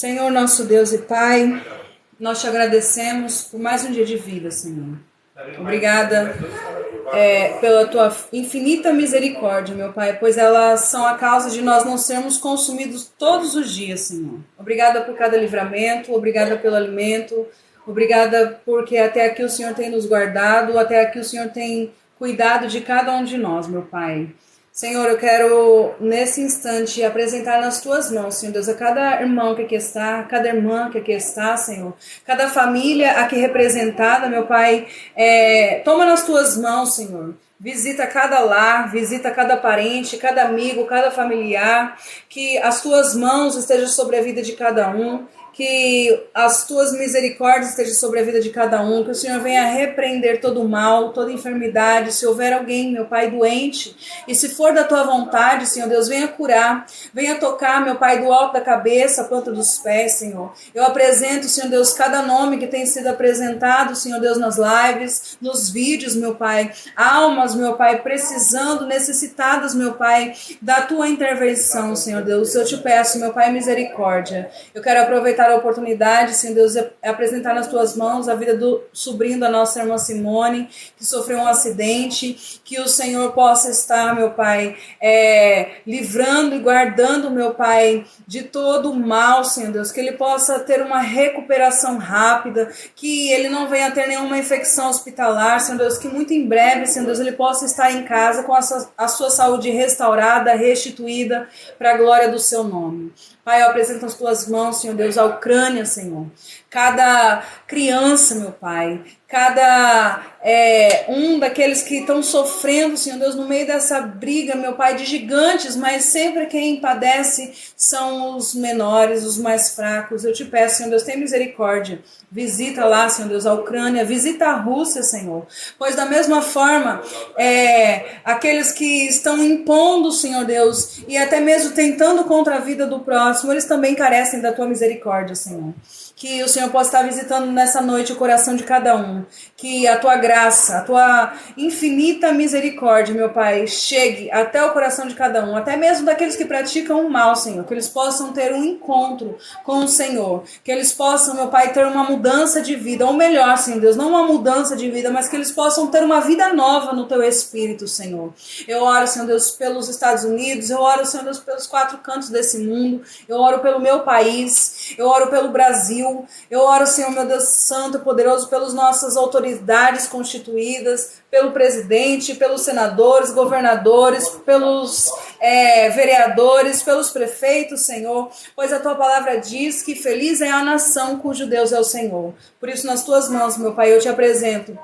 Senhor, nosso Deus e Pai, nós te agradecemos por mais um dia de vida, Senhor. Obrigada pela tua infinita misericórdia, meu Pai, pois elas são a causa de nós não sermos consumidos todos os dias, Senhor. Obrigada por cada livramento, obrigada pelo alimento, obrigada porque até aqui o Senhor tem nos guardado, até aqui o Senhor tem cuidado de cada um de nós, meu Pai. Senhor, eu quero, nesse instante, apresentar nas Tuas mãos, Senhor Deus, a cada irmão que aqui está, cada irmã que aqui está, Senhor, cada família aqui representada, meu Pai, toma nas Tuas mãos, Senhor. Visita cada lar, visita cada parente, cada amigo, cada familiar, que as Tuas mãos estejam sobre a vida de cada um, que as Tuas misericórdias estejam sobre a vida de cada um, que o Senhor venha repreender todo o mal, toda enfermidade, se houver alguém, meu Pai, doente, e se for da Tua vontade, Senhor Deus, venha curar, venha tocar, meu Pai, do alto da cabeça, a planta dos pés, Senhor. Eu apresento, Senhor Deus, cada nome que tem sido apresentado, Senhor Deus, nas lives, nos vídeos, meu Pai, almas, meu Pai, precisando, necessitadas, meu Pai, da Tua intervenção, Senhor Deus. Eu te peço, meu Pai, misericórdia. Eu quero aproveitar a oportunidade, Senhor Deus, apresentar nas Tuas mãos a vida do sobrinho da nossa irmã Simone, que sofreu um acidente, que o Senhor possa estar, meu Pai, livrando e guardando, meu Pai, de todo o mal, Senhor Deus, que ele possa ter uma recuperação rápida, que ele não venha ter nenhuma infecção hospitalar, Senhor Deus, que muito em breve, Senhor Deus, ele possa estar em casa com a sua saúde restaurada, restituída, para a glória do Seu nome. Pai, eu apresento as Tuas mãos, Senhor Deus, a Ucrânia, Senhor. Cada criança, meu Pai, cada um daqueles que estão sofrendo, Senhor Deus, no meio dessa briga, meu Pai, de gigantes, mas sempre quem padece são os menores, os mais fracos. Eu te peço, Senhor Deus, tem misericórdia. Visita lá, Senhor Deus, a Ucrânia, visita a Rússia, Senhor. Pois da mesma forma, aqueles que estão impondo, Senhor Deus, e até mesmo tentando contra a vida do próximo, eles também carecem da Tua misericórdia, Senhor. Que o Senhor possa estar visitando nessa noite o coração de cada um. Que a Tua graça, a Tua infinita misericórdia, meu Pai, chegue até o coração de cada um. Até mesmo daqueles que praticam o mal, Senhor. Que eles possam ter um encontro com o Senhor. Que eles possam, meu Pai, ter uma mudança de vida. Ou melhor, Senhor Deus, não uma mudança de vida, mas que eles possam ter uma vida nova no Teu Espírito, Senhor. Eu oro, Senhor Deus, pelos Estados Unidos. Eu oro, Senhor Deus, pelos 4 cantos desse mundo. Eu oro pelo meu país. Eu oro pelo Brasil. Eu oro, Senhor, meu Deus santo e poderoso, pelas nossas autoridades constituídas, pelo presidente, pelos senadores, governadores, pelos vereadores, pelos prefeitos, Senhor, pois a Tua palavra diz que feliz é a nação cujo Deus é o Senhor. Por isso, nas Tuas mãos, meu Pai, eu te apresento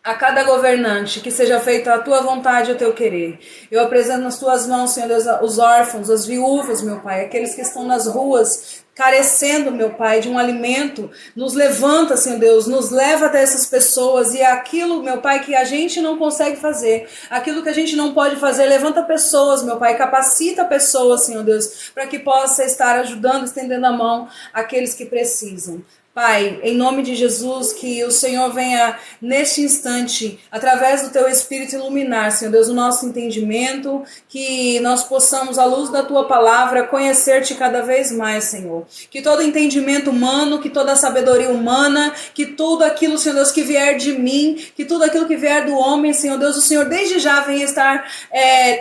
a cada governante, que seja feita a Tua vontade e o Teu querer. Eu apresento nas Tuas mãos, Senhor Deus, os órfãos, as viúvas, meu Pai, aqueles que estão nas ruas, carecendo, meu Pai, de um alimento. Nos levanta, Senhor Deus, nos leva até essas pessoas, e aquilo, meu Pai, que a gente não consegue fazer, aquilo que a gente não pode fazer, levanta pessoas, meu Pai, capacita pessoas, Senhor Deus, para que possa estar ajudando, estendendo a mão àqueles que precisam. Pai, em nome de Jesus, que o Senhor venha neste instante, através do Teu Espírito, iluminar, Senhor Deus, o nosso entendimento, que nós possamos, à luz da Tua palavra, conhecer-Te cada vez mais, Senhor. Que todo entendimento humano, que toda sabedoria humana, que tudo aquilo, Senhor Deus, que vier de mim, que tudo aquilo que vier do homem, Senhor Deus, o Senhor desde já venha estar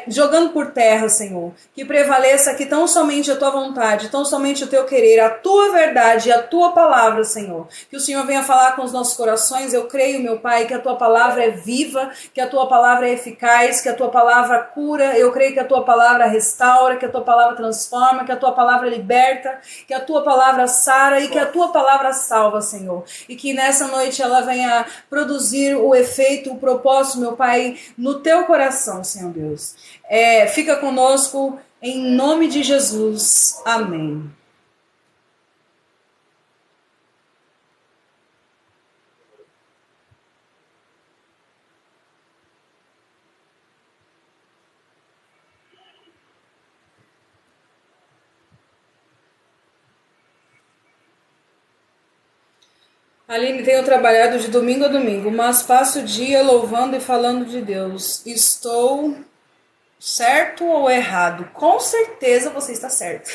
jogando por terra, Senhor. Que prevaleça aqui tão somente a Tua vontade, tão somente o Teu querer, a Tua verdade e a Tua palavra, Senhor. Que o Senhor venha falar com os nossos corações. Eu creio, meu Pai, que a Tua palavra é viva, que a Tua palavra é eficaz, que a Tua palavra cura. Eu creio que a Tua palavra restaura, que a Tua palavra transforma, que a Tua palavra liberta, que a Tua palavra sara e que a Tua palavra salva, Senhor. E que nessa noite ela venha produzir o efeito, o propósito, meu Pai, no Teu coração, Senhor Deus. Fica conosco, em nome de Jesus. Amém. Aline, tenho trabalhado de domingo a domingo, mas passo o dia louvando e falando de Deus. Estou certo ou errado? Com certeza você está certo.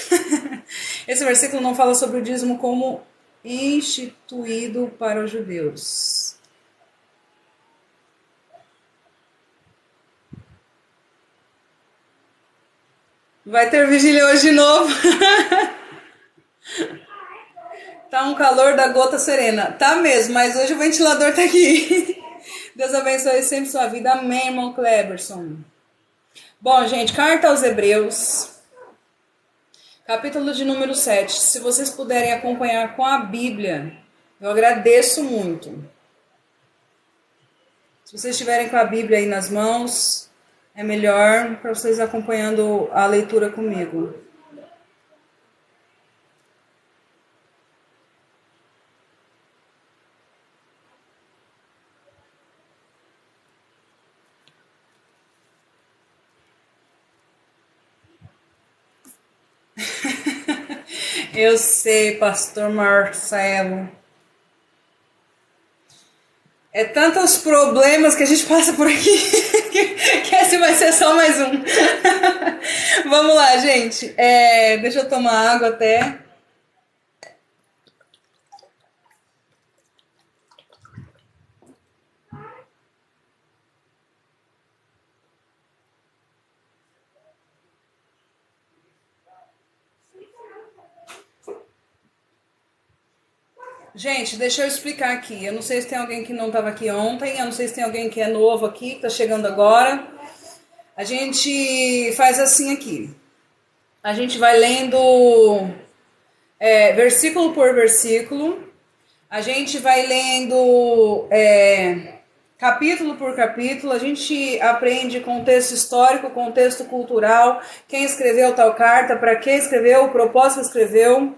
Esse versículo não fala sobre o dízimo como instituído para os judeus. Vai ter vigília hoje de novo. Tá um calor da gota serena. Tá mesmo, mas hoje o ventilador tá aqui. Deus abençoe sempre sua vida. Amém, irmão Cleberson. Bom, gente, carta aos Hebreus, capítulo de número 7. Se vocês puderem acompanhar com a Bíblia, eu agradeço muito. Se vocês estiverem com a Bíblia aí nas mãos, é melhor para vocês acompanhando a leitura comigo. Eu sei, pastor Marcelo. É tantos problemas que a gente passa por aqui que esse vai ser só mais um. Vamos lá, gente. Deixa eu tomar água até. Gente, deixa eu explicar aqui. Eu não sei se tem alguém que não estava aqui ontem, eu não sei se tem alguém que é novo aqui, que está chegando agora. A gente faz assim aqui. A gente vai lendo versículo por versículo. A gente vai lendo capítulo por capítulo. A gente aprende contexto histórico, contexto cultural, quem escreveu tal carta, para quem escreveu, o propósito que escreveu.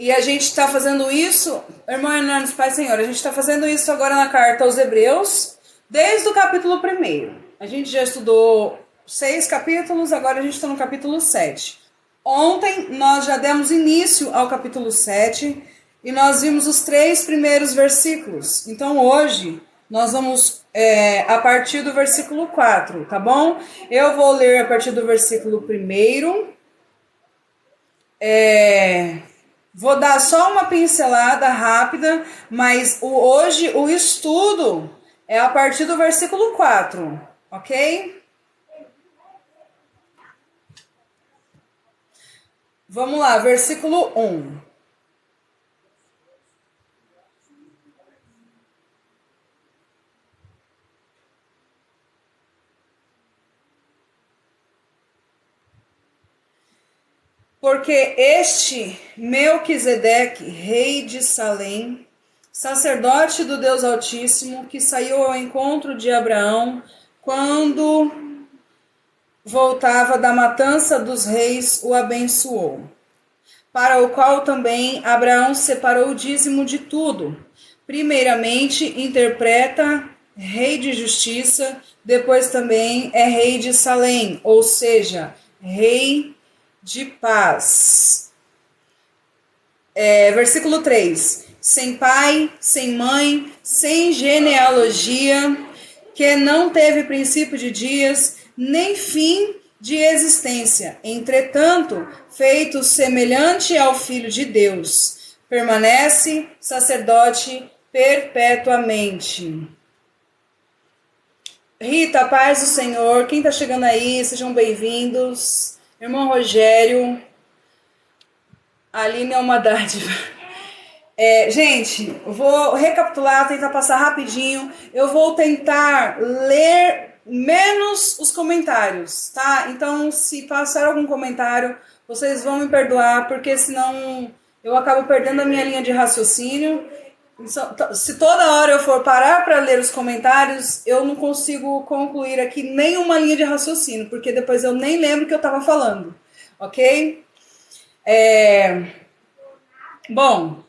E a gente está fazendo isso, irmão Hernandes, Pai Senhor, a gente está fazendo isso agora na carta aos Hebreus, desde o capítulo 1. A gente já estudou 6 capítulos, agora a gente está no capítulo 7. Ontem nós já demos início ao capítulo 7 e nós vimos os 3 primeiros versículos. Então hoje nós vamos a partir do versículo 4, tá bom? Eu vou ler a partir do versículo 1. Vou dar só uma pincelada rápida, mas hoje o estudo é a partir do versículo 4, ok? Vamos lá, versículo 1. Porque este Melquisedeque, rei de Salém, sacerdote do Deus Altíssimo, que saiu ao encontro de Abraão quando voltava da matança dos reis, o abençoou. Para o qual também Abraão separou o dízimo de tudo. Primeiramente interpreta rei de justiça, depois também é rei de Salém, ou seja, rei de paz. Versículo 3. Sem pai, sem mãe, sem genealogia, que não teve princípio de dias, nem fim de existência. Entretanto, feito semelhante ao Filho de Deus, permanece sacerdote perpetuamente. Rita, paz do Senhor. Quem está chegando aí, sejam bem-vindos. Irmão Rogério, Aline é uma dádiva. Gente, vou recapitular, tentar passar rapidinho. Eu vou tentar ler menos os comentários, tá? Então, se passar algum comentário, vocês vão me perdoar, porque senão eu acabo perdendo a minha linha de raciocínio. Se toda hora eu for parar para ler os comentários, eu não consigo concluir aqui nenhuma linha de raciocínio, porque depois eu nem lembro o que eu estava falando, ok? Bom,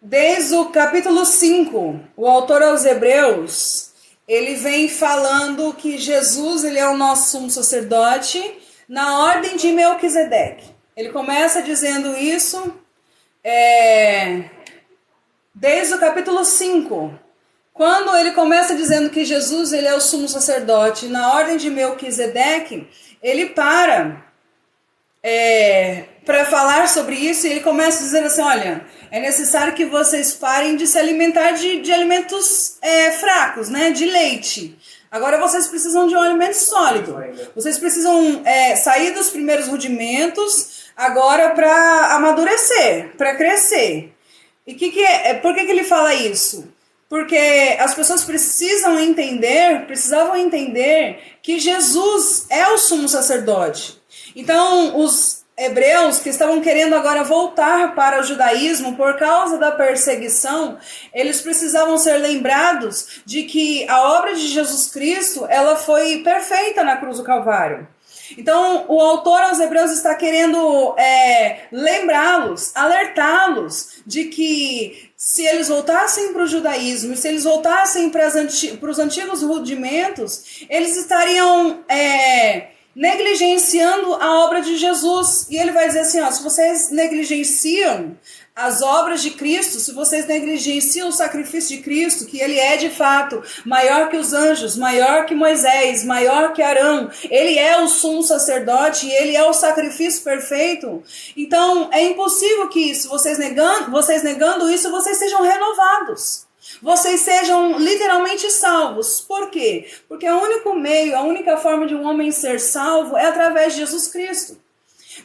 desde o capítulo 5, o autor aos Hebreus, ele vem falando que Jesus ele é o nosso sumo sacerdote na ordem de Melquisedeque. Ele começa dizendo isso desde o capítulo 5, quando ele começa dizendo que Jesus ele é o sumo sacerdote na ordem de Melquisedeque, ele para para falar sobre isso, e ele começa dizendo assim, olha, é necessário que vocês parem de se alimentar de alimentos fracos, né, de leite. Agora vocês precisam de um alimento sólido. Vocês precisam sair dos primeiros rudimentos agora para amadurecer, para crescer. E por que ele fala isso? Porque as pessoas precisavam entender que Jesus é o sumo sacerdote. Então, os hebreus que estavam querendo agora voltar para o judaísmo por causa da perseguição, eles precisavam ser lembrados de que a obra de Jesus Cristo, ela foi perfeita na cruz do Calvário. Então, o autor aos hebreus está querendo lembrá-los, alertá-los de que se eles voltassem para o judaísmo, se eles voltassem para os antigos rudimentos, eles estariam negligenciando a obra de Jesus. E ele vai dizer assim, ó, se vocês negligenciam as obras de Cristo, se vocês negligenciam o sacrifício de Cristo, que ele é de fato maior que os anjos, maior que Moisés, maior que Arão, ele é o sumo sacerdote, ele é o sacrifício perfeito, então é impossível que isso, vocês negando isso, vocês sejam renovados. Vocês sejam literalmente salvos. Por quê? Porque o único meio, a única forma de um homem ser salvo é através de Jesus Cristo.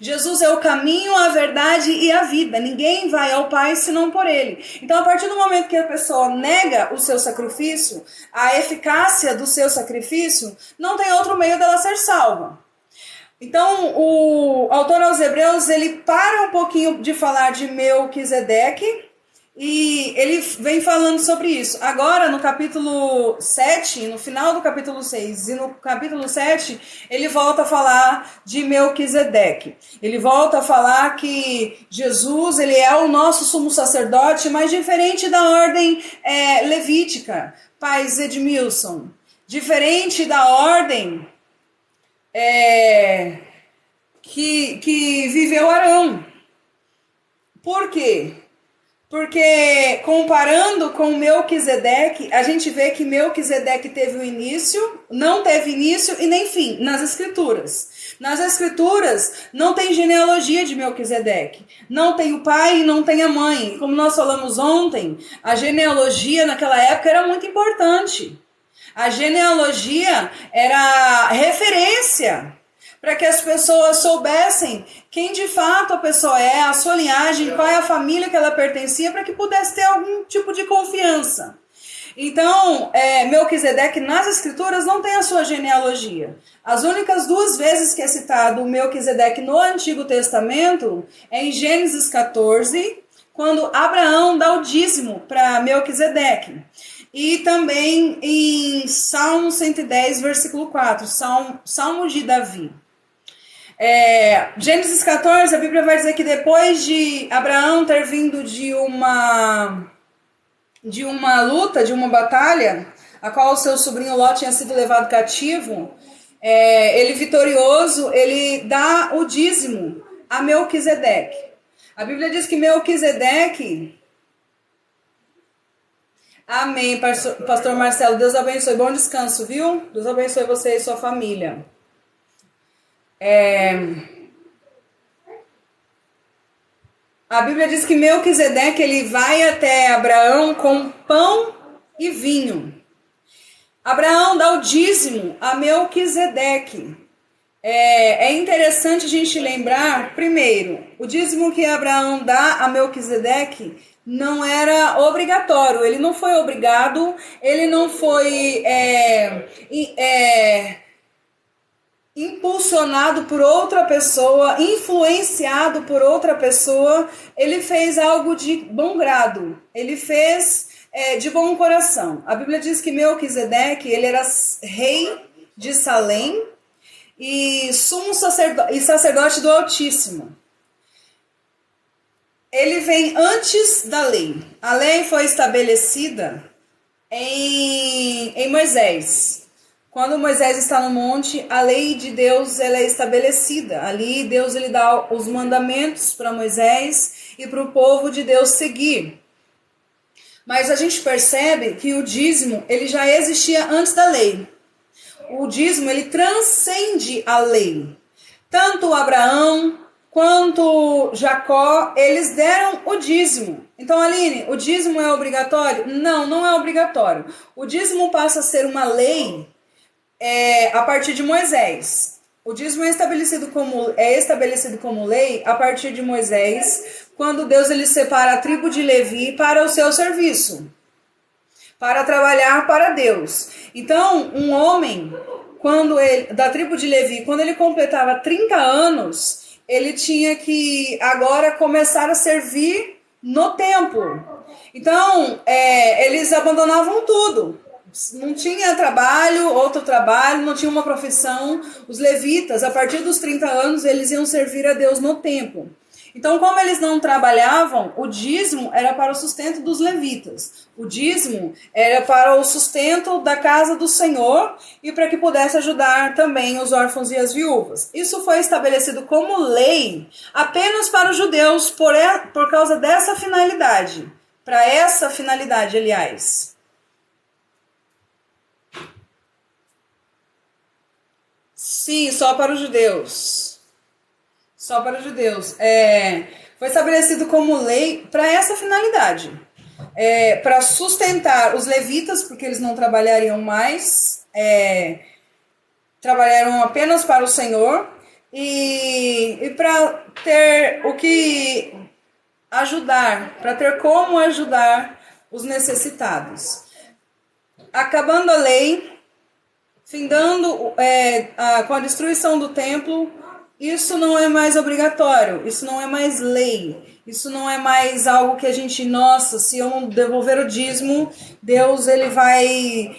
Jesus é o caminho, a verdade e a vida. Ninguém vai ao Pai senão por Ele. Então, a partir do momento que a pessoa nega o seu sacrifício, a eficácia do seu sacrifício, não tem outro meio dela ser salva. Então, o autor aos Hebreus, ele para um pouquinho de falar de Melquisedeque, e ele vem falando sobre isso. Agora, no capítulo 7, no final do capítulo 6 e no capítulo 7, ele volta a falar de Melquisedeque. Ele volta a falar que Jesus, ele é o nosso sumo sacerdote, mas diferente da ordem levítica, Pais Edmilson. Diferente da ordem que viveu Arão. Por quê? Porque comparando com Melquisedeque, a gente vê que Melquisedeque teve um início, não teve início e nem fim nas Escrituras. Nas Escrituras não tem genealogia de Melquisedeque, não tem o pai e não tem a mãe. Como nós falamos ontem, a genealogia naquela época era muito importante. A genealogia era referência para que as pessoas soubessem quem de fato a pessoa é, a sua linhagem, qual é a família que ela pertencia, para que pudesse ter algum tipo de confiança. Então, Melquisedeque nas Escrituras não tem a sua genealogia. As únicas 2 vezes que é citado o Melquisedeque no Antigo Testamento é em Gênesis 14, quando Abraão dá o dízimo para Melquisedeque. E também em Salmo 110, versículo 4, Salmo de Davi. Gênesis 14, a Bíblia vai dizer que depois de Abraão ter vindo de uma luta, de uma batalha, a qual o seu sobrinho Ló tinha sido levado cativo, ele vitorioso, ele dá o dízimo a Melquisedeque. A Bíblia diz que Melquisedeque... Amém, pastor Marcelo, Deus abençoe, bom descanso, viu? Deus abençoe você e sua família. A Bíblia diz que Melquisedeque, ele vai até Abraão com pão e vinho. Abraão dá o dízimo a Melquisedeque. É interessante a gente lembrar, primeiro, o dízimo que Abraão dá a Melquisedeque não era obrigatório, ele não foi obrigado, ele não foi impulsionado por outra pessoa, influenciado por outra pessoa, ele fez algo de bom grado, ele fez de bom coração. A Bíblia diz que Melquisedeque, ele era rei de Salém e sumo sacerdote do Altíssimo. Ele vem antes da lei. A lei foi estabelecida em Moisés. Quando Moisés está no monte, a lei de Deus ela é estabelecida. Ali Deus ele dá os mandamentos para Moisés e para o povo de Deus seguir. Mas a gente percebe que o dízimo ele já existia antes da lei. O dízimo ele transcende a lei. Tanto Abraão quanto Jacó, eles deram o dízimo. Então, Aline, o dízimo é obrigatório? Não, não é obrigatório. O dízimo passa a ser uma lei a partir de Moisés. O dízimo é estabelecido como lei a partir de Moisés, quando Deus ele separa a tribo de Levi para o seu serviço, para trabalhar para Deus. Então, um homem, da tribo de Levi, quando ele completava 30 anos, ele tinha que agora começar a servir no templo. Então, eles abandonavam tudo. Não tinha outro trabalho, não tinha uma profissão. Os levitas, a partir dos 30 anos, eles iam servir a Deus no templo. Então, como eles não trabalhavam, o dízimo era para o sustento dos levitas. O dízimo era para o sustento da casa do Senhor e para que pudesse ajudar também os órfãos e as viúvas. Isso foi estabelecido como lei apenas para os judeus por causa dessa finalidade. Para essa finalidade, aliás. Sim, só para os judeus. Só para os judeus. Foi estabelecido como lei para essa finalidade. Para sustentar os levitas, porque eles não trabalhariam mais, trabalharam apenas para o Senhor, e para ter o que ajudar, para ter como ajudar os necessitados. Acabando a lei, findando com a destruição do templo, isso não é mais obrigatório, isso não é mais lei, isso não é mais algo que a gente, nossa, se eu não devolver o dízimo, Deus ele vai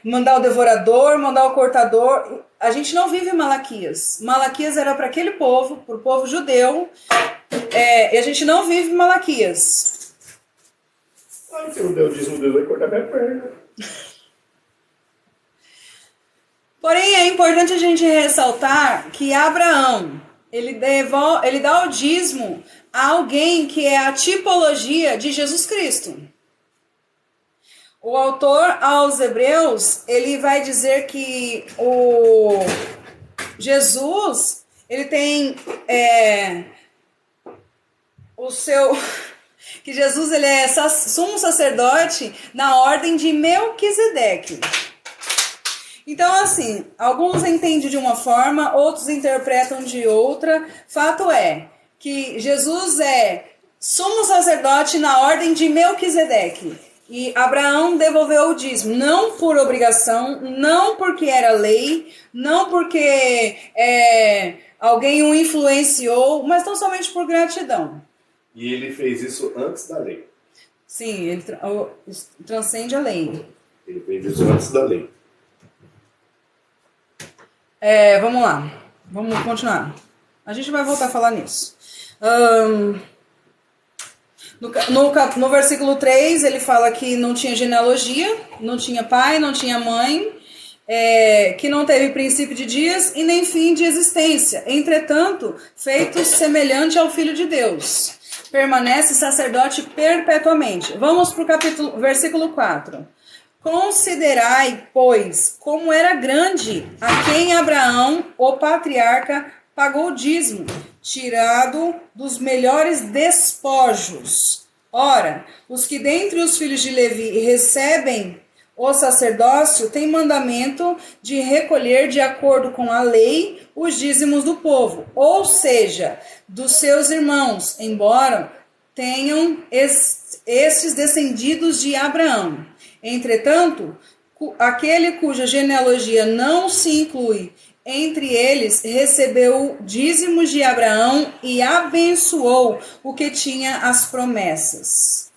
mandar o devorador, mandar o cortador. A gente não vive Malaquias. Malaquias era para aquele povo, para o povo judeu, e a gente não vive Malaquias. Se eu der o dízimo, Deus vai cortar minha perna. Porém, é importante a gente ressaltar que Abraão, ele dá o dízimo a alguém que é a tipologia de Jesus Cristo. O autor aos Hebreus, ele vai dizer que o Jesus, ele tem que Jesus ele é sumo sacerdote na ordem de Melquisedeque. Então, assim, alguns entendem de uma forma, outros interpretam de outra. Fato é que Jesus é sumo sacerdote na ordem de Melquisedeque. E Abraão devolveu o dízimo, não por obrigação, não porque era lei, não porque alguém o influenciou, mas tão somente por gratidão. E ele fez isso antes da lei. Sim, ele transcende a lei. Ele fez isso antes da lei. Vamos lá, vamos continuar. A gente vai voltar a falar nisso. No versículo 3, ele fala que não tinha genealogia, não tinha pai, não tinha mãe, que não teve princípio de dias e nem fim de existência. Entretanto, feito semelhante ao Filho de Deus. Permanece sacerdote perpetuamente. Vamos para o versículo 4. Considerai, pois, como era grande a quem Abraão, o patriarca, pagou o dízimo, tirado dos melhores despojos. Ora, os que dentre os filhos de Levi recebem o sacerdócio têm mandamento de recolher de acordo com a lei os dízimos do povo, ou seja, dos seus irmãos, embora tenham estes descendidos de Abraão. Entretanto, aquele cuja genealogia não se inclui entre eles recebeu dízimos de Abraão e abençoou o que tinha as promessas.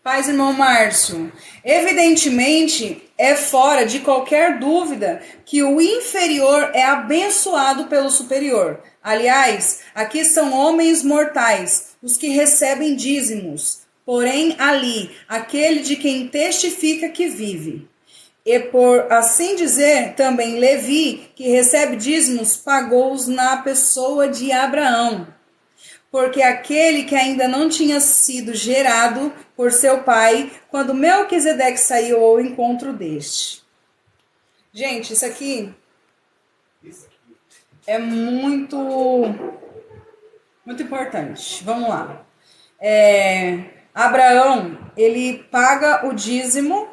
Paz, irmão Márcio, evidentemente é fora de qualquer dúvida que o inferior é abençoado pelo superior. Aliás, aqui são homens mortais, os que recebem dízimos, porém ali, aquele de quem testifica que vive. E por assim dizer, também Levi, que recebe dízimos, pagou-os na pessoa de Abraão. Porque aquele que ainda não tinha sido gerado por seu pai, quando Melquisedeque saiu ao encontro deste. Gente, isso aqui é muito, muito importante. Vamos lá. Abraão, ele paga o dízimo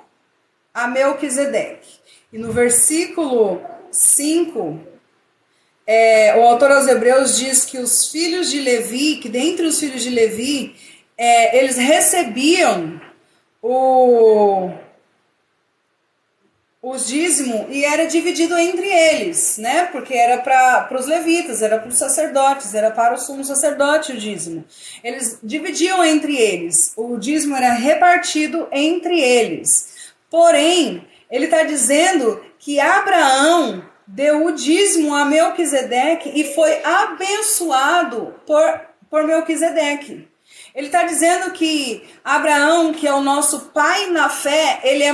a Melquisedeque. E no versículo 5, o autor aos Hebreus diz que os filhos de Levi, que dentre os filhos de Levi, eles recebiam os dízimos e era dividido entre eles, né? Porque era para os levitas, era para os sacerdotes, era para o sumo sacerdote o dízimo. Eles dividiam entre eles, o dízimo era repartido entre eles. Porém, ele está dizendo que Abraão deu o dízimo a Melquisedeque e foi abençoado por Melquisedeque. Ele está dizendo que Abraão, que é o nosso pai na fé, ele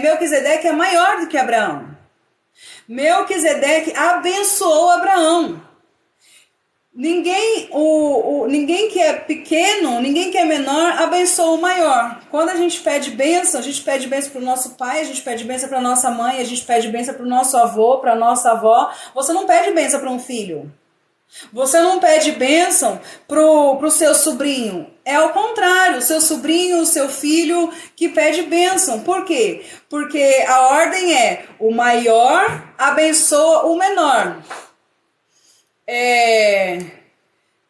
Melquisedeque é maior do que Abraão. Melquisedeque abençoou Abraão. Ninguém que é pequeno, ninguém que é menor, abençoa o maior. Quando a gente pede bênção, a gente pede bênção para o nosso pai, a gente pede bênção para a nossa mãe, a gente pede bênção para o nosso avô, para a nossa avó. Você não pede bênção para um filho. Você não pede bênção pro seu sobrinho. É ao contrário, o seu sobrinho, o seu filho que pede bênção. Por quê? Porque a ordem é: o maior abençoa o menor.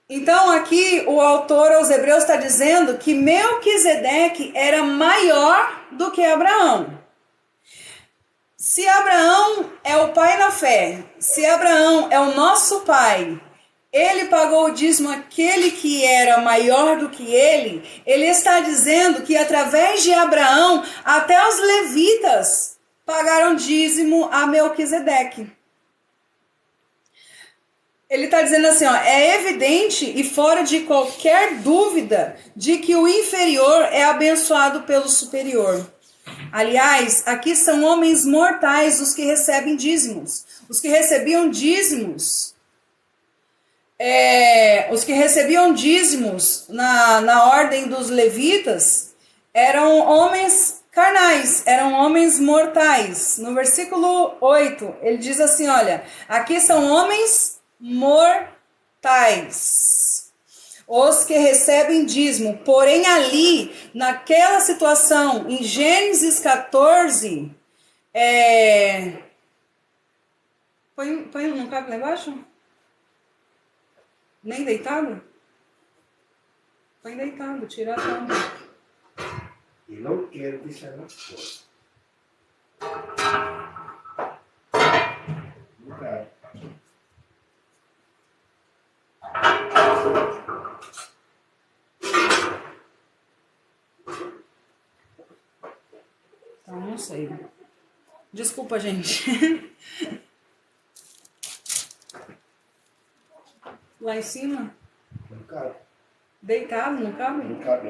Então aqui o autor aos Hebreus está dizendo que Melquisedeque era maior do que Abraão. Se Abraão é o pai na fé, se Abraão é o nosso pai, ele pagou o dízimo àquele que era maior do que ele está dizendo que através de Abraão, até os levitas pagaram dízimo a Melquisedeque. Ele está dizendo assim, ó, é evidente e fora de qualquer dúvida de que o inferior é abençoado pelo superior. Aliás, aqui são homens mortais os que recebem dízimos. Os que recebiam dízimos na ordem dos levitas eram homens carnais, eram homens mortais. No versículo 8, ele diz assim, olha, aqui são homens mortais, os que recebem dízimo. Porém ali, naquela situação, em Gênesis 14, põe não cabe lá embaixo? Nem deitado? Põe deitado, tira a tampa. E não quero deixar na porta. Não quero. Então, não sei. Desculpa, gente. Lá em cima? Não cabe. Deitado, não cabe? Não cabe.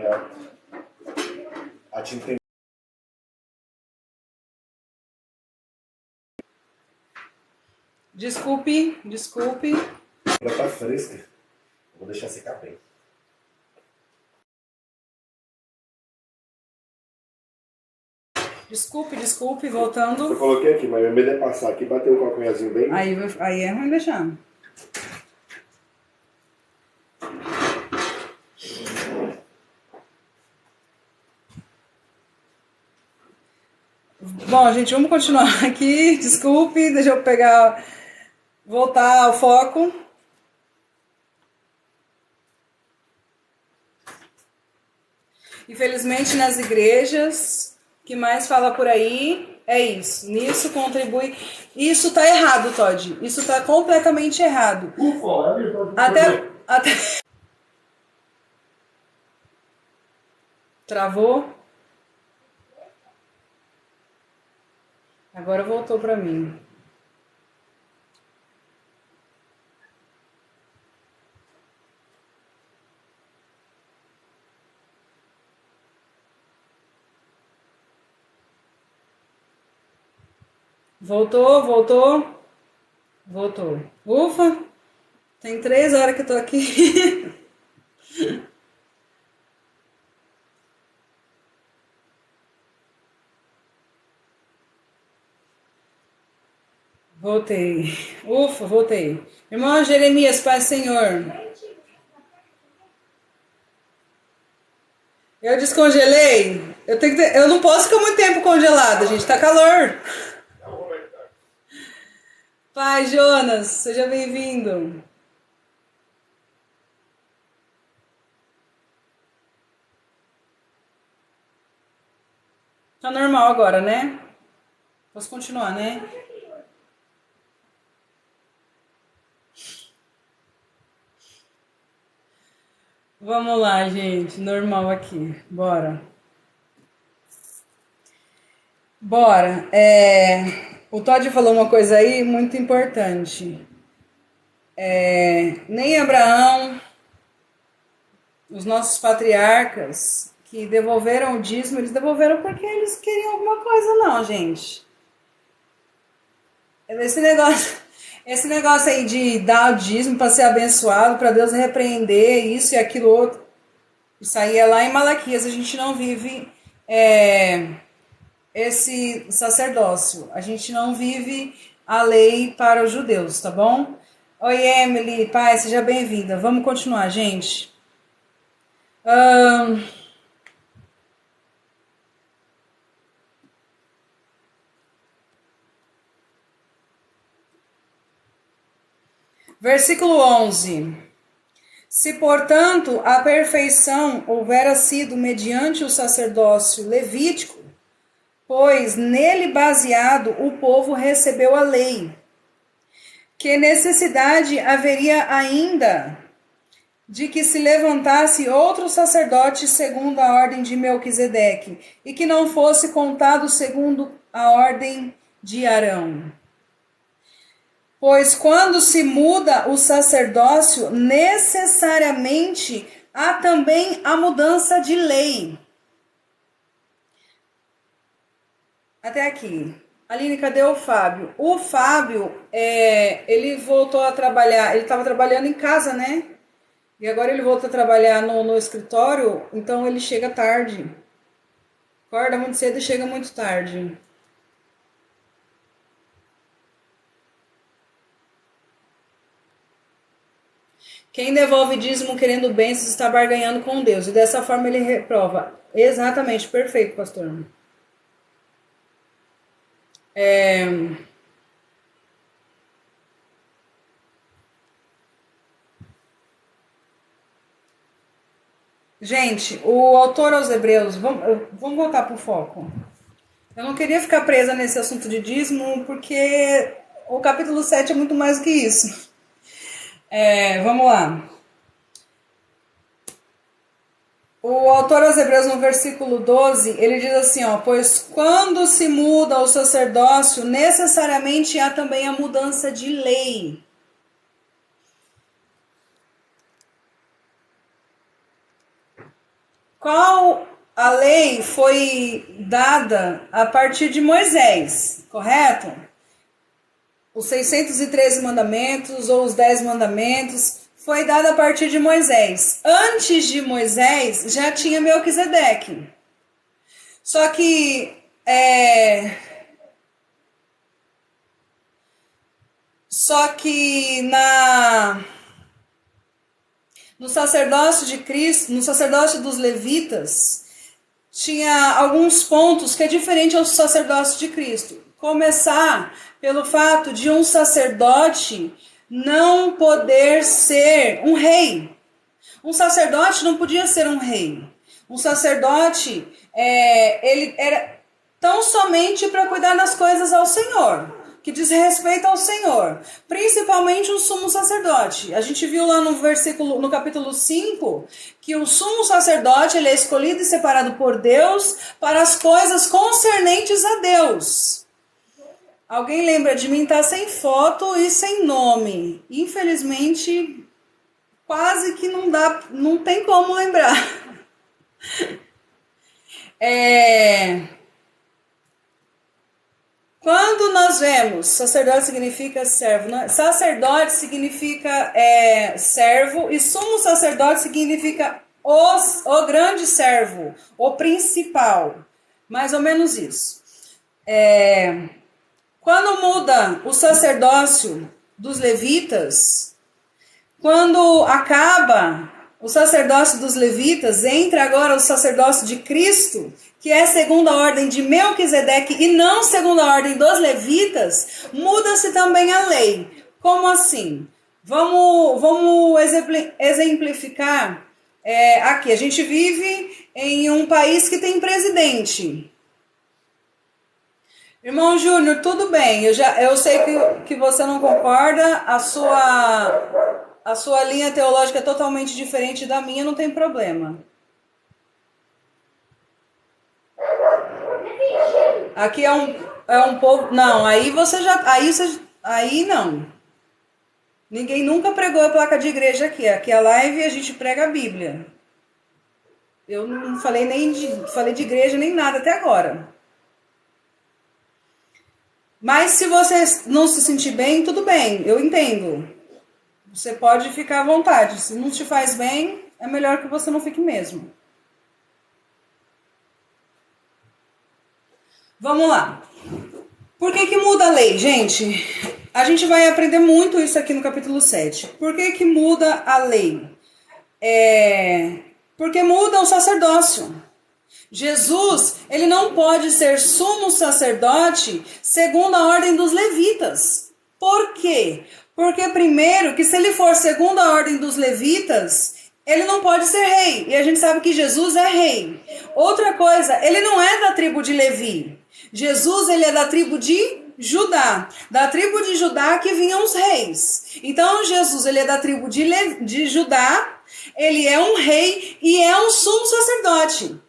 A tinta tem. Desculpe. Ela tá fresca. Vou deixar secar bem. Desculpe, voltando. Eu coloquei aqui, mas meu medo é passar aqui, bater o calcanhazinho bem. Aí é ruim deixar. Bom, gente, vamos continuar aqui. Desculpe, deixa eu voltar ao foco. Infelizmente, nas igrejas, o que mais fala por aí é isso. Nisso contribui. Isso tá errado, Todd. Isso tá completamente errado. Até... Travou? Agora voltou para mim. Voltou. Ufa! Tem 3 horas que eu tô aqui. Voltei. Ufa, voltei. Irmão Jeremias, Pai Senhor. Eu descongelei. Eu não posso ficar muito tempo congelada, gente. Tá calor. Pai Jonas, seja bem-vindo. Tá normal agora, né? Posso continuar, né? Vamos lá, gente. Normal aqui. Bora. Bora. O Todd falou uma coisa aí muito importante. Nem Abraão, os nossos patriarcas que devolveram o dízimo, eles devolveram porque eles queriam alguma coisa, não, gente. Esse negócio aí de dar o dízimo para ser abençoado, para Deus repreender isso e aquilo outro, isso aí é lá em Malaquias. A gente não vive esse sacerdócio. A gente não vive a lei para os judeus, tá bom? Oi, Emily, pai, seja bem-vinda. Vamos continuar, gente. Versículo 11. Se, portanto, a perfeição houvera sido mediante o sacerdócio levítico, pois nele baseado o povo recebeu a lei, que necessidade haveria ainda de que se levantasse outro sacerdote segundo a ordem de Melquisedeque, e que não fosse contado segundo a ordem de Arão. Pois quando se muda o sacerdócio, necessariamente há também a mudança de lei. Até aqui. Aline, cadê o Fábio? O Fábio, ele voltou a trabalhar, ele estava trabalhando em casa, né? E agora ele volta a trabalhar no escritório, então ele chega tarde. Acorda muito cedo e chega muito tarde. Quem devolve dízimo querendo bênçãos está barganhando com Deus. E dessa forma ele reprova. Exatamente, perfeito, pastor. Gente, o autor aos Hebreus, vamos voltar para o foco. Eu não queria ficar presa nesse assunto de dízimo, porque o capítulo 7 é muito mais do que isso. Vamos lá. O autor aos Hebreus, no versículo 12, ele diz assim, ó, pois quando se muda o sacerdócio, necessariamente há também a mudança de lei. Qual a lei foi dada a partir de Moisés, correto? Os 613 mandamentos ou os 10 mandamentos foi dada a partir de Moisés. Antes de Moisés já tinha Melquisedeque. Só que no sacerdócio de Cristo, no sacerdócio dos levitas, tinha alguns pontos que é diferente ao sacerdócio de Cristo. Começar pelo fato de um sacerdote não poder ser um rei. Um sacerdote não podia ser um rei. Um sacerdote, ele era tão somente para cuidar das coisas ao Senhor, que diz respeito ao Senhor, principalmente o sumo sacerdote. A gente viu lá no capítulo 5, que o sumo sacerdote ele é escolhido e separado por Deus para as coisas concernentes a Deus. Alguém lembra de mim? Tá sem foto e sem nome. Infelizmente, quase que não tem como lembrar. Quando nós vemos, sacerdote significa servo, né? Sacerdote significa servo, e sumo sacerdote significa o grande servo, o principal, mais ou menos isso. Quando muda o sacerdócio dos levitas, quando acaba o sacerdócio dos levitas, entra agora o sacerdócio de Cristo, que é segundo a ordem de Melquisedeque e não segundo a ordem dos levitas, muda-se também a lei. Como assim? Vamos exemplificar aqui. A gente vive em um país que tem presidente. Irmão Júnior, tudo bem. Eu sei que você não concorda, a sua linha teológica é totalmente diferente da minha, não tem problema. Aqui é um povo... Não, aí não. Ninguém nunca pregou a placa de igreja aqui. Aqui é a live e a gente prega a Bíblia. Eu não falei falei de igreja nem nada até agora. Mas se você não se sentir bem, tudo bem, eu entendo. Você pode ficar à vontade. Se não te faz bem, é melhor que você não fique mesmo. Vamos lá. Por que muda a lei, gente? A gente vai aprender muito isso aqui no capítulo 7. Por que muda a lei? Porque muda o sacerdócio. Jesus, ele não pode ser sumo sacerdote segundo a ordem dos levitas. Por quê? Porque primeiro, que se ele for segundo a ordem dos levitas, ele não pode ser rei. E a gente sabe que Jesus é rei. Outra coisa, ele não é da tribo de Levi. Jesus, ele é da tribo de Judá. Da tribo de Judá que vinham os reis. Então, Jesus, ele é da tribo de Judá. Ele é um rei e é um sumo sacerdote.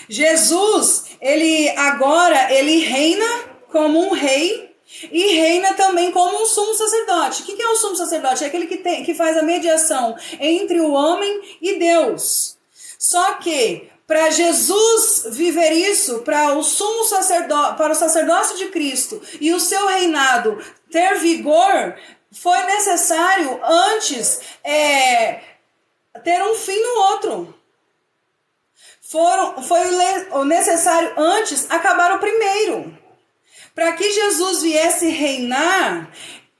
Jesus, ele reina como um rei e reina também como um sumo sacerdote. O que é um sumo sacerdote? É aquele que faz a mediação entre o homem e Deus. Só que para Jesus viver isso, para o sacerdócio de Cristo e o seu reinado ter vigor, foi necessário antes ter um fim no outro. Foi necessário antes acabar o primeiro. Para que Jesus viesse reinar,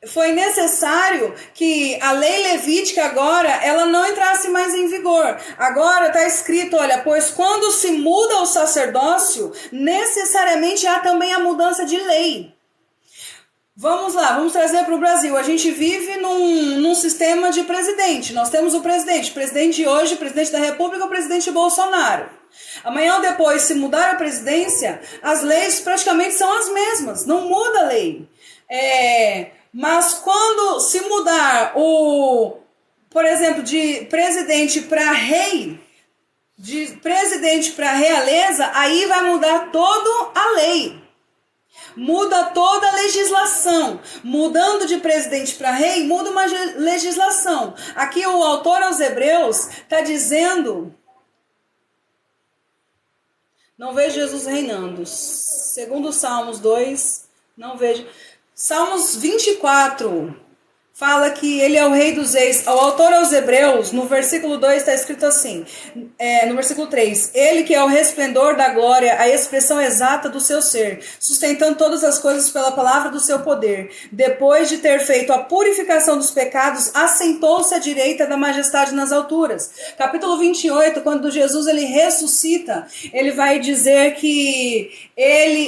foi necessário que a lei levítica agora, ela não entrasse mais em vigor. Agora está escrito, olha, pois quando se muda o sacerdócio, necessariamente há também a mudança de lei. Vamos lá, vamos trazer para o Brasil. A gente vive num sistema de presidente. Nós temos o presidente de hoje, presidente da República, o presidente Bolsonaro. Amanhã ou depois, se mudar a presidência, as leis praticamente são as mesmas, não muda a lei. Mas quando se mudar por exemplo, de presidente para rei, de presidente para realeza, aí vai mudar toda a lei. Muda toda a legislação. Mudando de presidente para rei, muda uma legislação. Aqui o autor aos Hebreus está dizendo... Não vejo Jesus reinando. Segundo Salmos 2, não vejo. Salmos 24 fala que ele é o rei dos reis. O autor aos Hebreus, no versículo 2 está escrito assim, no versículo 3, ele que é o resplendor da glória, a expressão exata do seu ser, sustentando todas as coisas pela palavra do seu poder. Depois de ter feito a purificação dos pecados, assentou-se à direita da majestade nas alturas. Capítulo 28, quando Jesus ele ressuscita, ele vai dizer que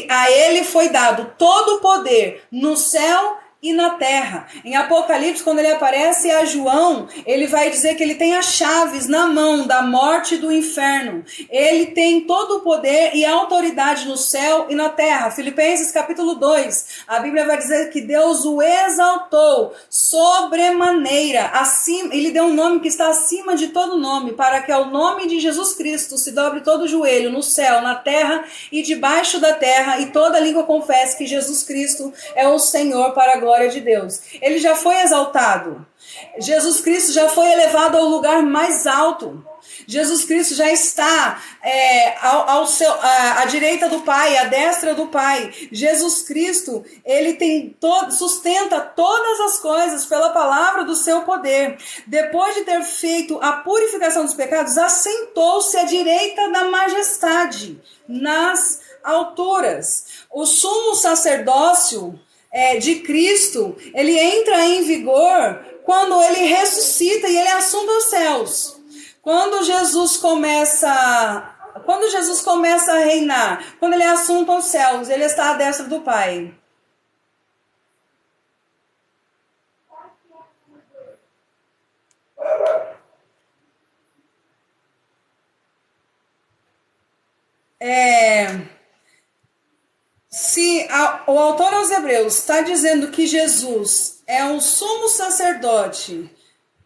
a ele foi dado todo o poder no céu e na terra. Em Apocalipse, quando ele aparece a João, ele vai dizer que ele tem as chaves na mão da morte e do inferno. Ele tem todo o poder e a autoridade no céu e na terra. Filipenses capítulo 2, a Bíblia vai dizer que Deus o exaltou sobremaneira, acima, ele deu um nome que está acima de todo nome, para que ao nome de Jesus Cristo se dobre todo o joelho no céu, na terra e debaixo da terra, e toda língua confesse que Jesus Cristo é o Senhor, para a glória de Deus. Ele já foi exaltado. Jesus Cristo já foi elevado ao lugar mais alto. Jesus Cristo já está à direita do Pai, à destra do Pai. Jesus Cristo, ele sustenta todas as coisas pela palavra do seu poder. Depois de ter feito a purificação dos pecados, assentou-se à direita da majestade, nas alturas. O sumo sacerdócio de Cristo, ele entra em vigor quando ele ressuscita e ele assunta aos céus. Quando Jesus começa a reinar, quando ele é assunto aos céus, ele está à destra do Pai. Se o autor aos Hebreus está dizendo que Jesus é um sumo sacerdote,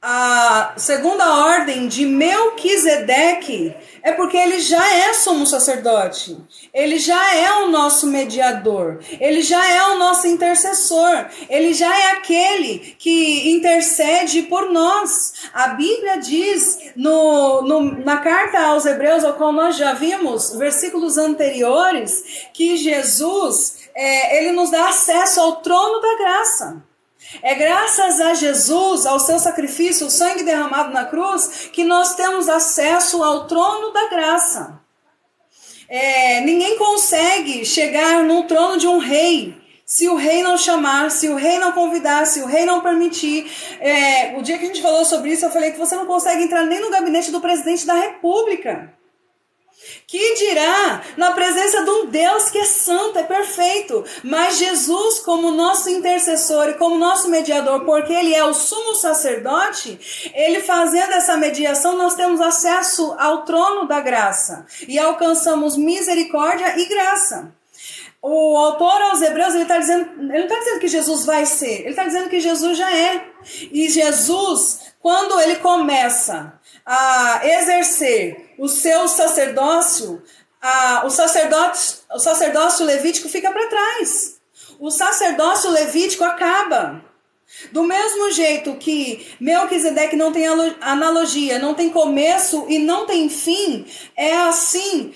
a segunda ordem de Melquisedeque, é porque ele já é sumo sacerdote, ele já é o nosso mediador, ele já é o nosso intercessor, ele já é aquele que intercede por nós. A Bíblia diz na carta aos Hebreus, ao qual nós já vimos, versículos anteriores, que Jesus, ele nos dá acesso ao trono da graça. É graças a Jesus, ao seu sacrifício, o sangue derramado na cruz, que nós temos acesso ao trono da graça. Ninguém consegue chegar no trono de um rei se o rei não chamar, se o rei não convidar, se o rei não permitir. O dia que a gente falou sobre isso, eu falei que você não consegue entrar nem no gabinete do presidente da República. Que dirá na presença de um Deus que é santo, é perfeito, mas Jesus como nosso intercessor e como nosso mediador, porque ele é o sumo sacerdote, ele fazendo essa mediação, nós temos acesso ao trono da graça e alcançamos misericórdia e graça. O autor aos Hebreus, ele não está dizendo que Jesus vai ser, ele está dizendo que Jesus já é. E Jesus, quando ele começa a exercer o seu sacerdócio, o sacerdócio levítico fica para trás. O sacerdócio levítico acaba. Do mesmo jeito que Melquisedeque não tem analogia, não tem começo e não tem fim, é assim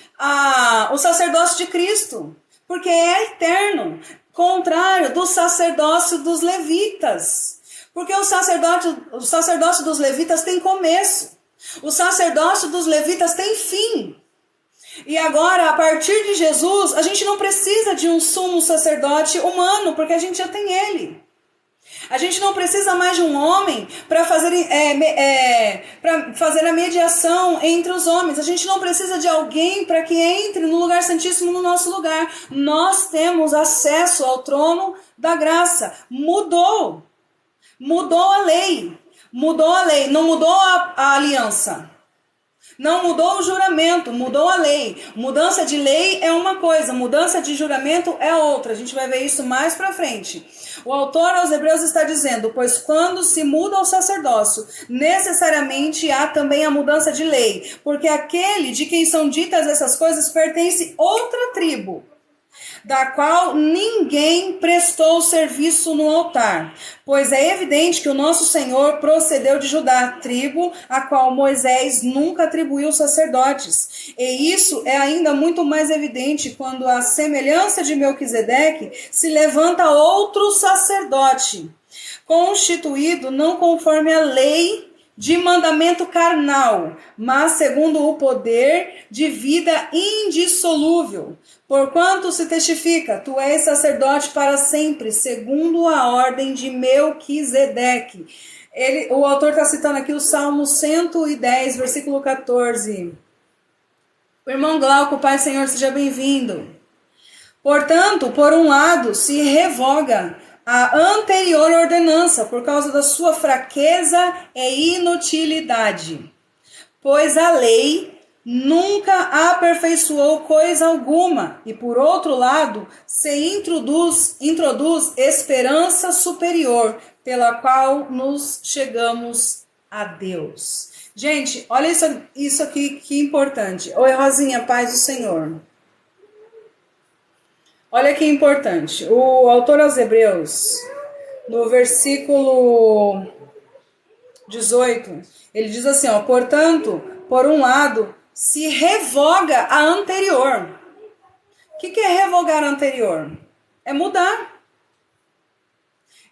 o sacerdócio de Cristo, porque é eterno, contrário do sacerdócio dos levitas. Porque o sacerdócio dos levitas tem começo. O sacerdócio dos levitas tem fim. E agora, a partir de Jesus, a gente não precisa de um sumo sacerdote humano, porque a gente já tem ele. A gente não precisa mais de um homem para fazer a mediação entre os homens. A gente não precisa de alguém para que entre no lugar santíssimo no nosso lugar. Nós temos acesso ao trono da graça. Mudou a lei. Não mudou a aliança. Não mudou o juramento, mudou a lei. Mudança de lei é uma coisa, mudança de juramento é outra. A gente vai ver isso mais pra frente. O autor aos Hebreus está dizendo: pois quando se muda o sacerdócio, necessariamente há também a mudança de lei, porque aquele de quem são ditas essas coisas pertence outra tribo, da qual ninguém prestou serviço no altar, pois é evidente que o nosso Senhor procedeu de Judá, tribo a qual Moisés nunca atribuiu sacerdotes. E isso é ainda muito mais evidente quando, à semelhança de Melquisedeque, se levanta outro sacerdote, constituído não conforme a lei de mandamento carnal, mas segundo o poder de vida indissolúvel. Porquanto se testifica, tu és sacerdote para sempre, segundo a ordem de Melquisedeque. O autor está citando aqui o Salmo 110, versículo 14. O irmão Glauco, Pai Senhor, seja bem-vindo. Portanto, por um lado, se revoga a anterior ordenança por causa da sua fraqueza e inutilidade, pois a lei nunca aperfeiçoou coisa alguma, e por outro lado se introduz esperança superior, pela qual nos chegamos a Deus. Gente, olha isso aqui que importante. Oi, Rosinha, paz do Senhor. Olha que importante. O autor aos Hebreus, no versículo 18, ele diz assim, portanto, por um lado, se revoga a anterior. O que é revogar a anterior? É mudar.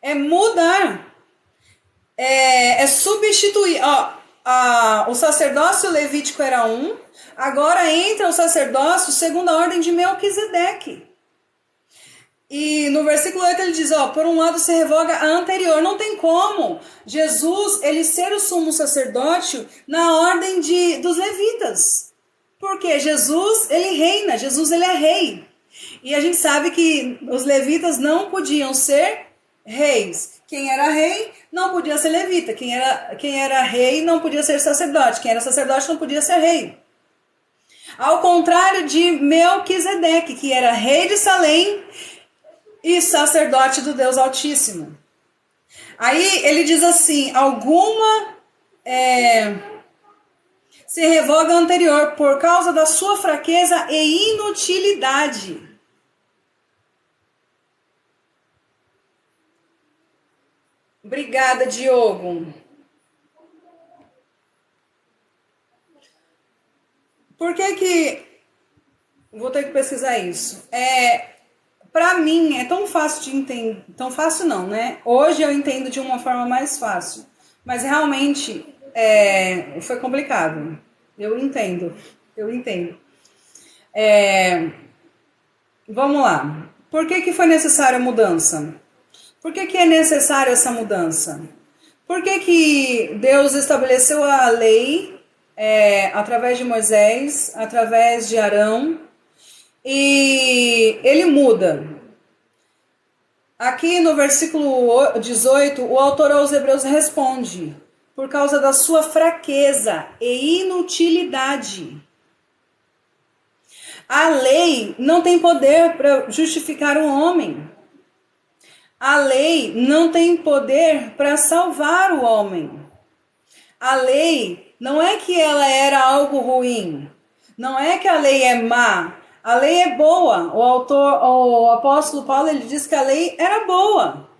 É mudar. É substituir. O sacerdócio levítico era um, agora entra o sacerdócio segundo a ordem de Melquisedeque. E no versículo 8 ele diz, por um lado se revoga a anterior. Não tem como Jesus, ele ser o sumo sacerdote na ordem dos levitas. Porque Jesus, ele reina, Jesus, ele é rei. E a gente sabe que os levitas não podiam ser reis. Quem era rei não podia ser levita. Quem era rei não podia ser sacerdote. Quem era sacerdote não podia ser rei. Ao contrário de Melquisedeque, que era rei de Salém e sacerdote do Deus Altíssimo. Aí ele diz assim, alguma se revoga anterior por causa da sua fraqueza e inutilidade. Obrigada, Diogo. Por que vou ter que pesquisar isso? Para mim é tão fácil de entender, tão fácil não, né? Hoje eu entendo de uma forma mais fácil, mas realmente foi complicado. Eu entendo. Vamos lá. Por que foi necessária a mudança? Por que é necessária essa mudança? Por que Deus estabeleceu a lei através de Moisés, através de Arão, e ele muda? Aqui no versículo 18, o autor aos Hebreus responde, por causa da sua fraqueza e inutilidade. A lei não tem poder para justificar o homem. A lei não tem poder para salvar o homem. A lei não é que ela era algo ruim. Não é que a lei é má. A lei é boa. O apóstolo Paulo, ele diz que a lei era boa.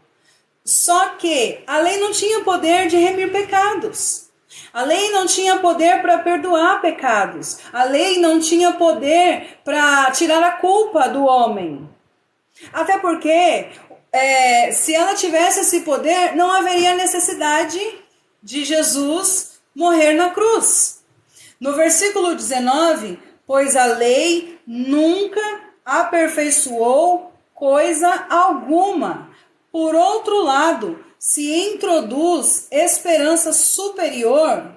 Só que a lei não tinha poder de remir pecados. A lei não tinha poder para perdoar pecados. A lei não tinha poder para tirar a culpa do homem. Até porque se ela tivesse esse poder, não haveria necessidade de Jesus morrer na cruz. No versículo 19, pois a lei nunca aperfeiçoou coisa alguma. Por outro lado, se introduz esperança superior,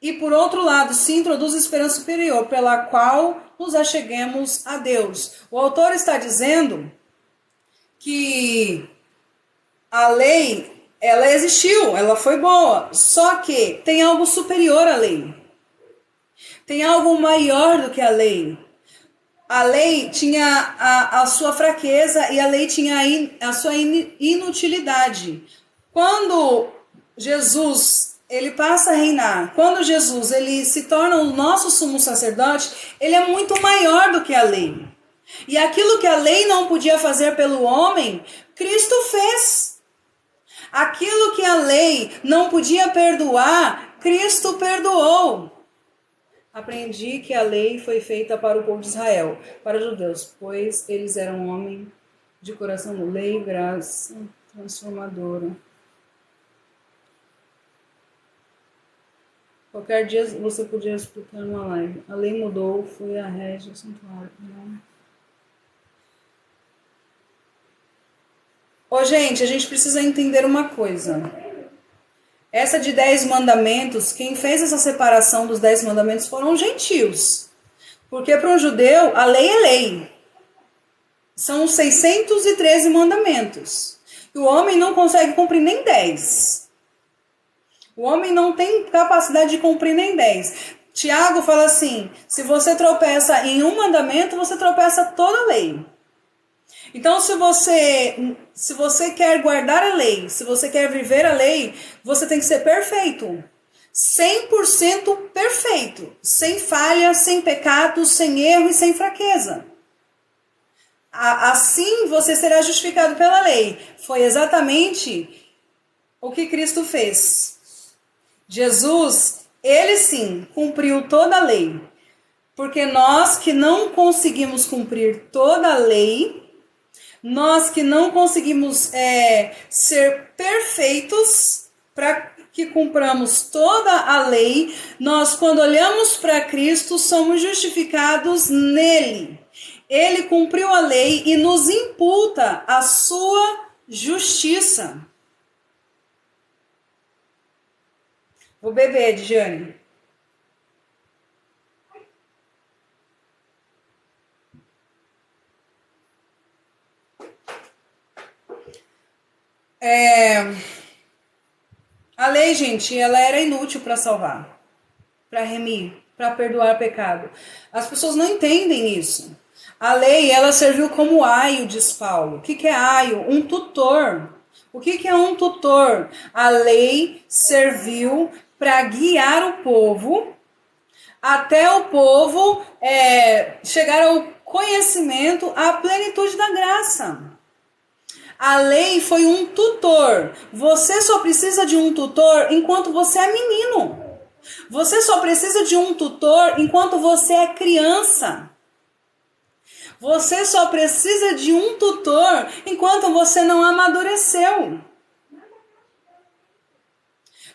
e por outro lado, se introduz esperança superior, pela qual nos acheguemos a Deus. O autor está dizendo que a lei, ela existiu, ela foi boa, só que tem algo superior à lei. Tem algo maior do que a lei. A lei tinha a sua fraqueza e a lei tinha a sua inutilidade. Quando Jesus, ele passa a reinar, quando Jesus, ele se torna o nosso sumo sacerdote, ele é muito maior do que a lei. E aquilo que a lei não podia fazer pelo homem, Cristo fez. Aquilo que a lei não podia perdoar, Cristo perdoou. Aprendi que a lei foi feita para o povo de Israel, para os judeus, pois eles eram homens de coração de lei e graça transformadora. Qualquer dia você podia explicar numa live. A lei mudou, foi a régia, o santuário. Gente, a gente precisa entender uma coisa. Essa de 10 mandamentos, quem fez essa separação dos 10 mandamentos foram os gentios. Porque para um judeu, a lei é lei. São 613 mandamentos. E o homem não consegue cumprir nem 10. O homem não tem capacidade de cumprir nem 10. Tiago fala assim, se você tropeça em um mandamento, você tropeça toda a lei. Então, se você quer guardar a lei, se você quer viver a lei, você tem que ser perfeito. 100% perfeito. Sem falha, sem pecado, sem erro e sem fraqueza. Assim você será justificado pela lei. Foi exatamente o que Cristo fez. Jesus, ele sim, cumpriu toda a lei. Porque nós que não conseguimos cumprir toda a lei, nós que não conseguimos ser perfeitos para que cumpramos toda a lei, nós quando olhamos para Cristo somos justificados nele. Ele cumpriu a lei e nos imputa a sua justiça. Vou beber, Diane. A lei, gente, ela era inútil para salvar, para remir, para perdoar pecado. As pessoas não entendem isso. A lei, ela serviu como aio, diz Paulo. O que é aio? Um tutor. O que é um tutor? A lei serviu para guiar o povo até o povo chegar ao conhecimento, à plenitude da graça. A lei foi um tutor. Você só precisa de um tutor enquanto você é menino. Você só precisa de um tutor enquanto você é criança. Você só precisa de um tutor enquanto você não amadureceu.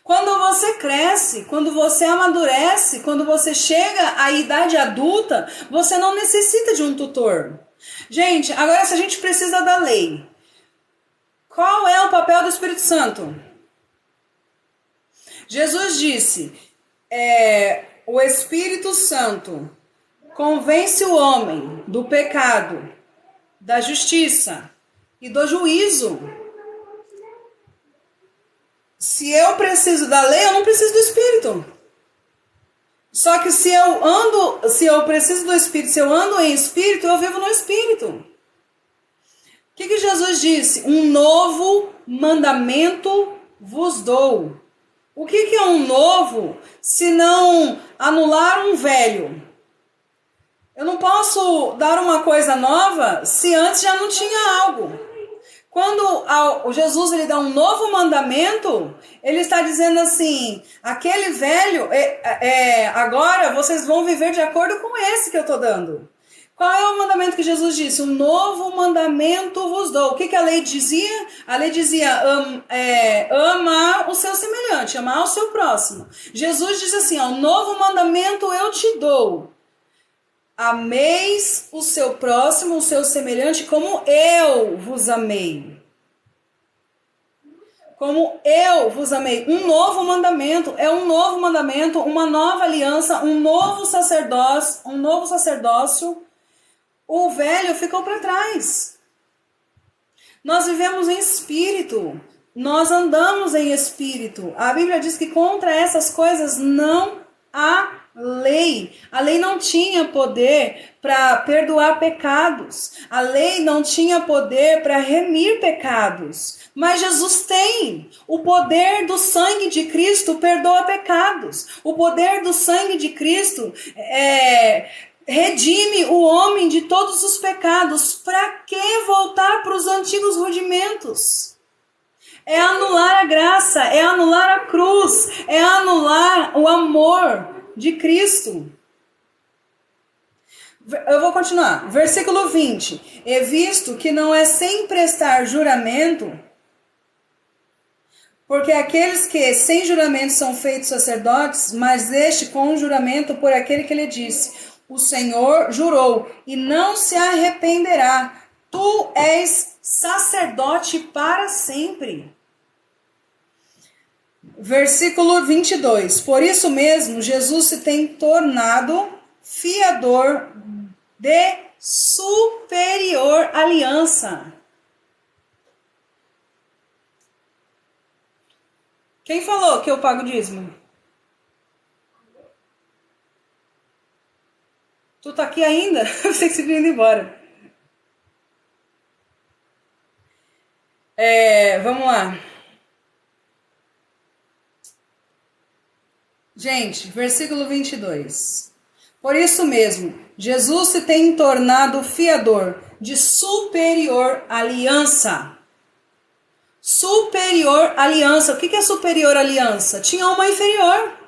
Quando você cresce, quando você amadurece, quando você chega à idade adulta, você não necessita de um tutor. Gente, agora se a gente precisa da lei, qual é o papel do Espírito Santo? Jesus disse, o Espírito Santo convence o homem do pecado, da justiça e do juízo. Se eu preciso da lei, eu não preciso do Espírito. Só que se eu preciso do Espírito, se eu ando em Espírito, eu vivo no Espírito. O que Jesus disse? Um novo mandamento vos dou. O que é um novo, se não anular um velho? Eu não posso dar uma coisa nova se antes já não tinha algo. Quando Jesus ele dá um novo mandamento, ele está dizendo assim, aquele velho, agora vocês vão viver de acordo com esse que eu estou dando. Qual é o mandamento que Jesus disse? Um novo mandamento vos dou. O que a lei dizia? A lei dizia amar o seu semelhante, amar o seu próximo. Jesus diz assim, um novo mandamento eu te dou. Ameis o seu próximo, o seu semelhante, como eu vos amei. Como eu vos amei. Um novo mandamento. É um novo mandamento, uma nova aliança, um novo sacerdócio. O velho ficou para trás. Nós vivemos em espírito. Nós andamos em espírito. A Bíblia diz que contra essas coisas não há lei. A lei não tinha poder para perdoar pecados. A lei não tinha poder para remir pecados. Mas Jesus tem. O poder do sangue de Cristo perdoa pecados. O poder do sangue de Cristo redime o homem de todos os pecados. Para que voltar para os antigos rudimentos? É anular a graça, é anular a cruz, é anular o amor de Cristo. Eu vou continuar. Versículo 20. E visto que não é sem prestar juramento, porque aqueles que sem juramento são feitos sacerdotes, mas este com juramento por aquele que lhe disse, o Senhor jurou e não se arrependerá. Tu és sacerdote para sempre. Versículo 22. Por isso mesmo, Jesus se tem tornado fiador de superior aliança. Quem falou que eu pago dízimo? Tu tá aqui ainda? Eu sei que você veio indo embora. Vamos lá. Gente, versículo 22. Por isso mesmo, Jesus se tem tornado fiador de superior aliança. Superior aliança. O que é superior aliança? Tinha uma inferior.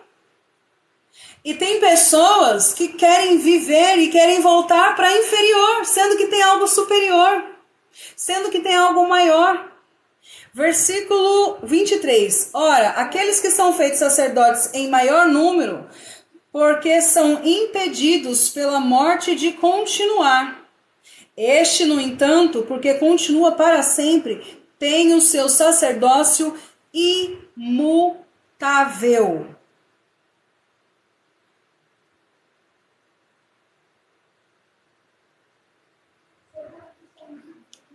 E tem pessoas que querem viver e querem voltar para a inferior, sendo que tem algo superior, sendo que tem algo maior. Versículo 23. Ora, aqueles que são feitos sacerdotes em maior número, porque são impedidos pela morte de continuar. Este, no entanto, porque continua para sempre, tem o seu sacerdócio imutável.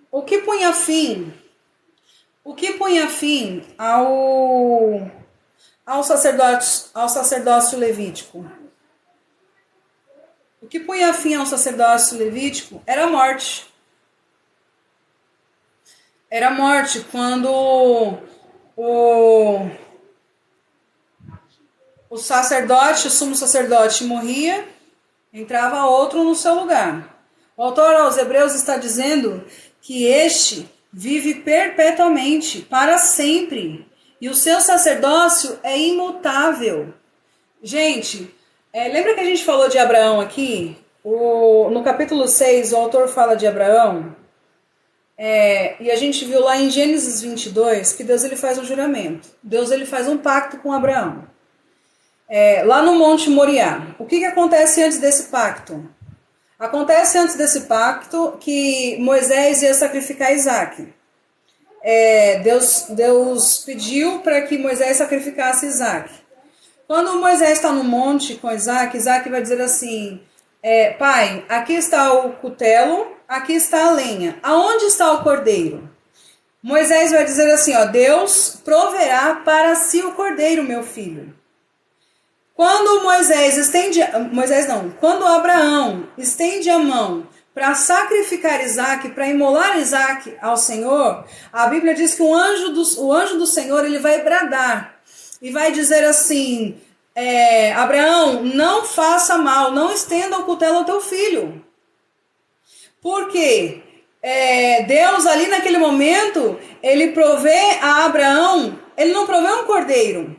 O que punha fim ao sacerdócio levítico? O que punha fim ao sacerdócio levítico era a morte. Era a morte quando o sacerdote, o sumo sacerdote morria, entrava outro no seu lugar. O autor aos Hebreus está dizendo que este vive perpetuamente, para sempre, e o seu sacerdócio é imutável. Gente, lembra que a gente falou de Abraão aqui? No capítulo 6, o autor fala de Abraão, e a gente viu lá em Gênesis 22 que Deus ele faz um juramento. Deus ele faz um pacto com Abraão. Lá no Monte Moriá. O que acontece antes desse pacto? Acontece antes desse pacto que Moisés ia sacrificar Isaac. Deus pediu para que Moisés sacrificasse Isaac. Quando Moisés está no monte com Isaac, Isaac vai dizer assim, pai, aqui está o cutelo, aqui está a lenha. Aonde está o cordeiro? Moisés vai dizer assim, Deus proverá para si o cordeiro, meu filho. Quando quando Abraão estende a mão para sacrificar Isaac, para imolar Isaac ao Senhor, a Bíblia diz que o anjo do Senhor ele vai bradar e vai dizer assim, Abraão, não faça mal, não estenda o cutelo ao teu filho. Por quê? Deus ali naquele momento, ele provê a Abraão, ele não provê um cordeiro,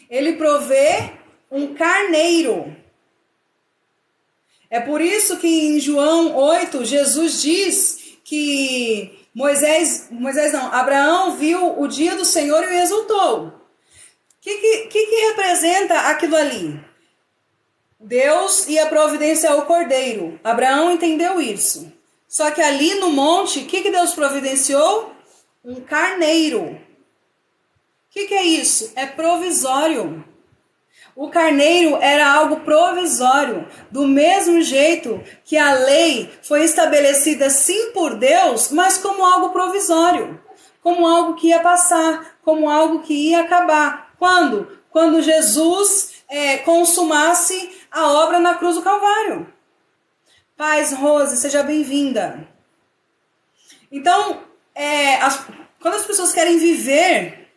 ele provê um carneiro. É por isso que em João 8, Jesus diz que Abraão viu o dia do Senhor e o exultou. O que representa aquilo ali? Deus ia providenciar o cordeiro. Abraão entendeu isso. Só que ali no monte, o que Deus providenciou? Um carneiro. O que é isso? É provisório. O carneiro era algo provisório, do mesmo jeito que a lei foi estabelecida sim por Deus, mas como algo provisório, como algo que ia passar, como algo que ia acabar. Quando? Quando Jesus consumasse a obra na cruz do Calvário. Paz, Rose, seja bem-vinda. Então, quando as pessoas querem viver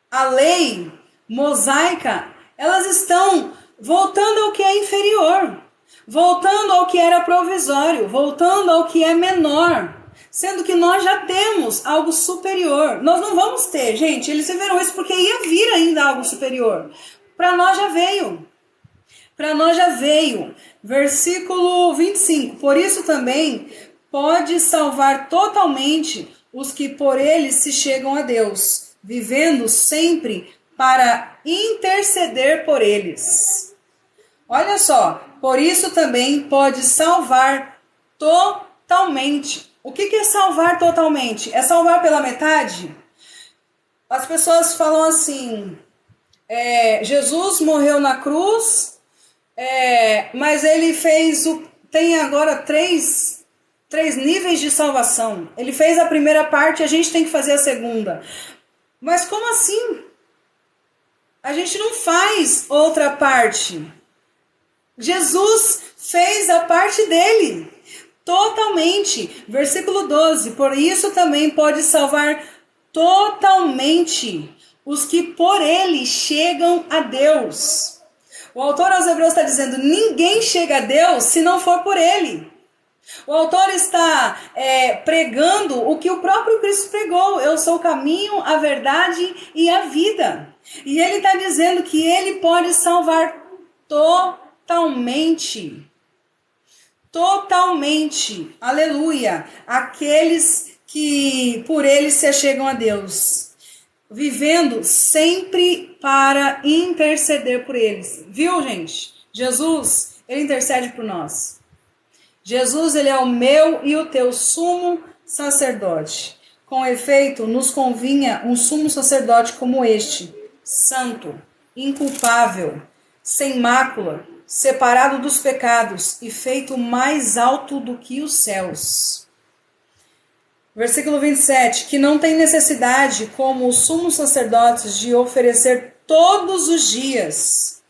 a lei mosaica, elas estão voltando ao que é inferior, voltando ao que era provisório, voltando ao que é menor, sendo que nós já temos algo superior. Nós não vamos ter, gente, eles viram isso porque ia vir ainda algo superior. Para nós já veio. Para nós já veio. Versículo 25. Por isso também pode salvar totalmente os que por ele se chegam a Deus, vivendo sempre para interceder por eles. Olha só, por isso também pode salvar totalmente. O que é salvar totalmente? É salvar pela metade? As pessoas falam assim, Jesus morreu na cruz, mas ele tem agora três níveis de salvação. Ele fez a primeira parte, a gente tem que fazer a segunda. Mas como assim? A gente não faz outra parte. Jesus fez a parte dele, totalmente. Versículo 12, por isso também pode salvar totalmente os que por ele chegam a Deus. O autor aos Hebreus está dizendo, ninguém chega a Deus se não for por ele. O autor está pregando o que o próprio Cristo pregou. Eu sou o caminho, a verdade e a vida. E ele está dizendo que ele pode salvar totalmente. Totalmente. Aleluia. Aqueles que por ele se achegam a Deus. Vivendo sempre para interceder por eles. Viu, gente? Jesus, ele intercede por nós. Jesus, ele é o meu e o teu sumo sacerdote. Com efeito, nos convinha um sumo sacerdote como este, santo, inculpável, sem mácula, separado dos pecados e feito mais alto do que os céus. Versículo 27, que não tem necessidade, como os sumos sacerdotes, de oferecer todos os dias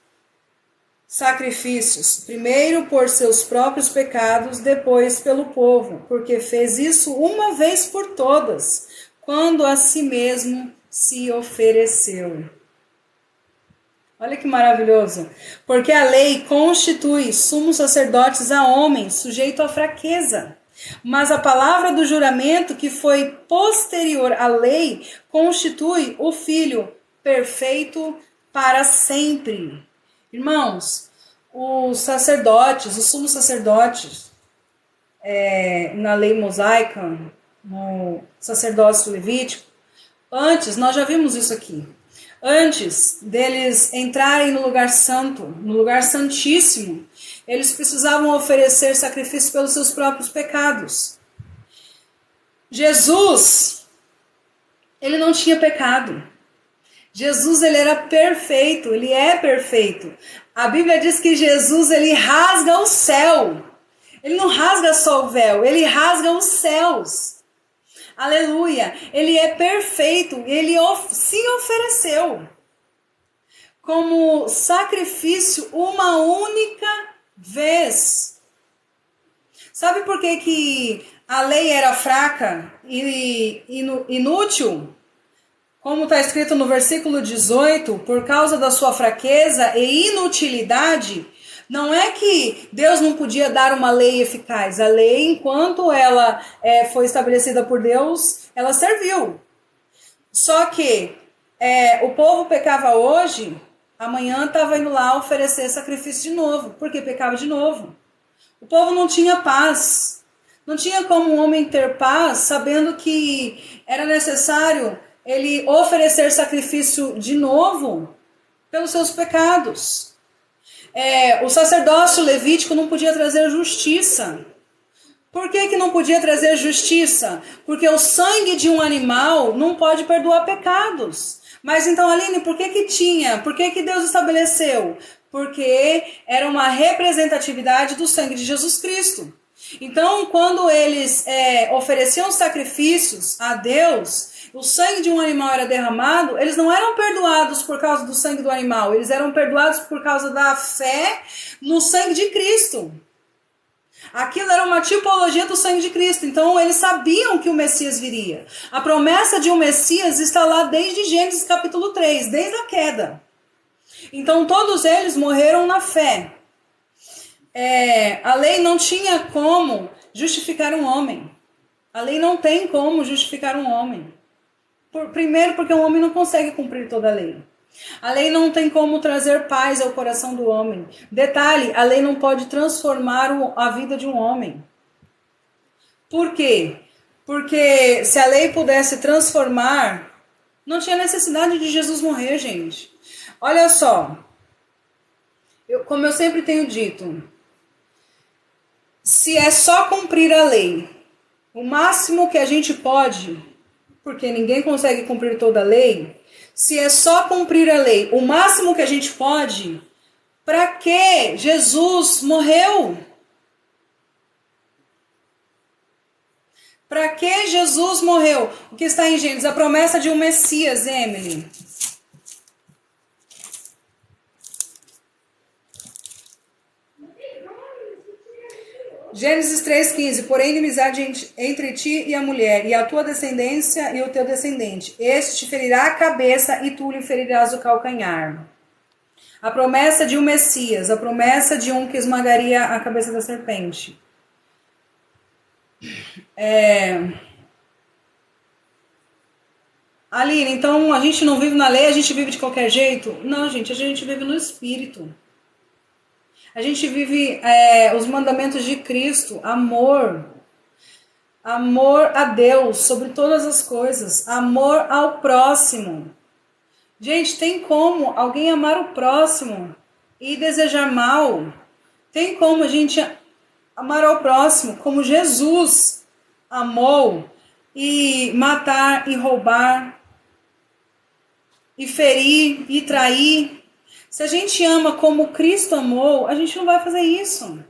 sacrifícios, primeiro por seus próprios pecados, depois pelo povo, porque fez isso uma vez por todas, quando a si mesmo se ofereceu. Olha que maravilhoso. Porque a lei constitui sumos sacerdotes a homens, sujeito à fraqueza. Mas a palavra do juramento, que foi posterior à lei, constitui o Filho perfeito para sempre. Irmãos, os sacerdotes, os sumos sacerdotes, na lei mosaica, no sacerdócio levítico, antes, nós já vimos isso aqui, antes deles entrarem no lugar santo, no lugar santíssimo, eles precisavam oferecer sacrifício pelos seus próprios pecados. Jesus, ele não tinha pecado. Jesus, ele era perfeito, ele é perfeito. A Bíblia diz que Jesus, ele rasga o céu. Ele não rasga só o véu, ele rasga os céus. Aleluia! Ele é perfeito, ele se ofereceu como sacrifício uma única vez. Sabe por que a lei era fraca e inútil? Como está escrito no versículo 18, por causa da sua fraqueza e inutilidade, não é que Deus não podia dar uma lei eficaz. A lei, enquanto ela foi estabelecida por Deus, ela serviu. Só que o povo pecava hoje, amanhã estava indo lá oferecer sacrifício de novo, porque pecava de novo. O povo não tinha paz. Não tinha como um homem ter paz, sabendo que era necessário ele oferecer sacrifício de novo pelos seus pecados. O sacerdócio levítico não podia trazer justiça. Por que não podia trazer justiça? Porque o sangue de um animal não pode perdoar pecados. Mas então, Aline, por que tinha? Por que Deus estabeleceu? Porque era uma representatividade do sangue de Jesus Cristo. Então, quando eles ofereciam sacrifícios a Deus, o sangue de um animal era derramado, eles não eram perdoados por causa do sangue do animal, eles eram perdoados por causa da fé no sangue de Cristo. Aquilo era uma tipologia do sangue de Cristo, então eles sabiam que o Messias viria. A promessa de um Messias está lá desde Gênesis capítulo 3, desde a queda. Então todos eles morreram na fé. A lei não tinha como justificar um homem. A lei não tem como justificar um homem. Primeiro, porque um homem não consegue cumprir toda a lei. A lei não tem como trazer paz ao coração do homem. Detalhe, a lei não pode transformar a vida de um homem. Por quê? Porque se a lei pudesse transformar, não tinha necessidade de Jesus morrer, gente. Olha só, como eu sempre tenho dito, se é só cumprir a lei, o máximo que a gente pode, porque ninguém consegue cumprir toda a lei, se é só cumprir a lei, o máximo que a gente pode, para que Jesus morreu? Para que Jesus morreu? O que está em Gênesis? A promessa de um Messias, Emily. Gênesis 3,15. Porém, inimizade entre ti e a mulher, e a tua descendência e o teu descendente. Este te ferirá a cabeça e tu lhe ferirás o calcanhar. A promessa de um Messias, a promessa de um que esmagaria a cabeça da serpente. Aline, então a gente não vive na lei, a gente vive de qualquer jeito? Não, gente, a gente vive no Espírito. A gente vive os mandamentos de Cristo, amor a Deus sobre todas as coisas, amor ao próximo. Gente, tem como alguém amar o próximo e desejar mal? Tem como a gente amar ao próximo como Jesus amou, e matar, e roubar, e ferir, e trair. Se a gente ama como Cristo amou, a gente não vai fazer isso.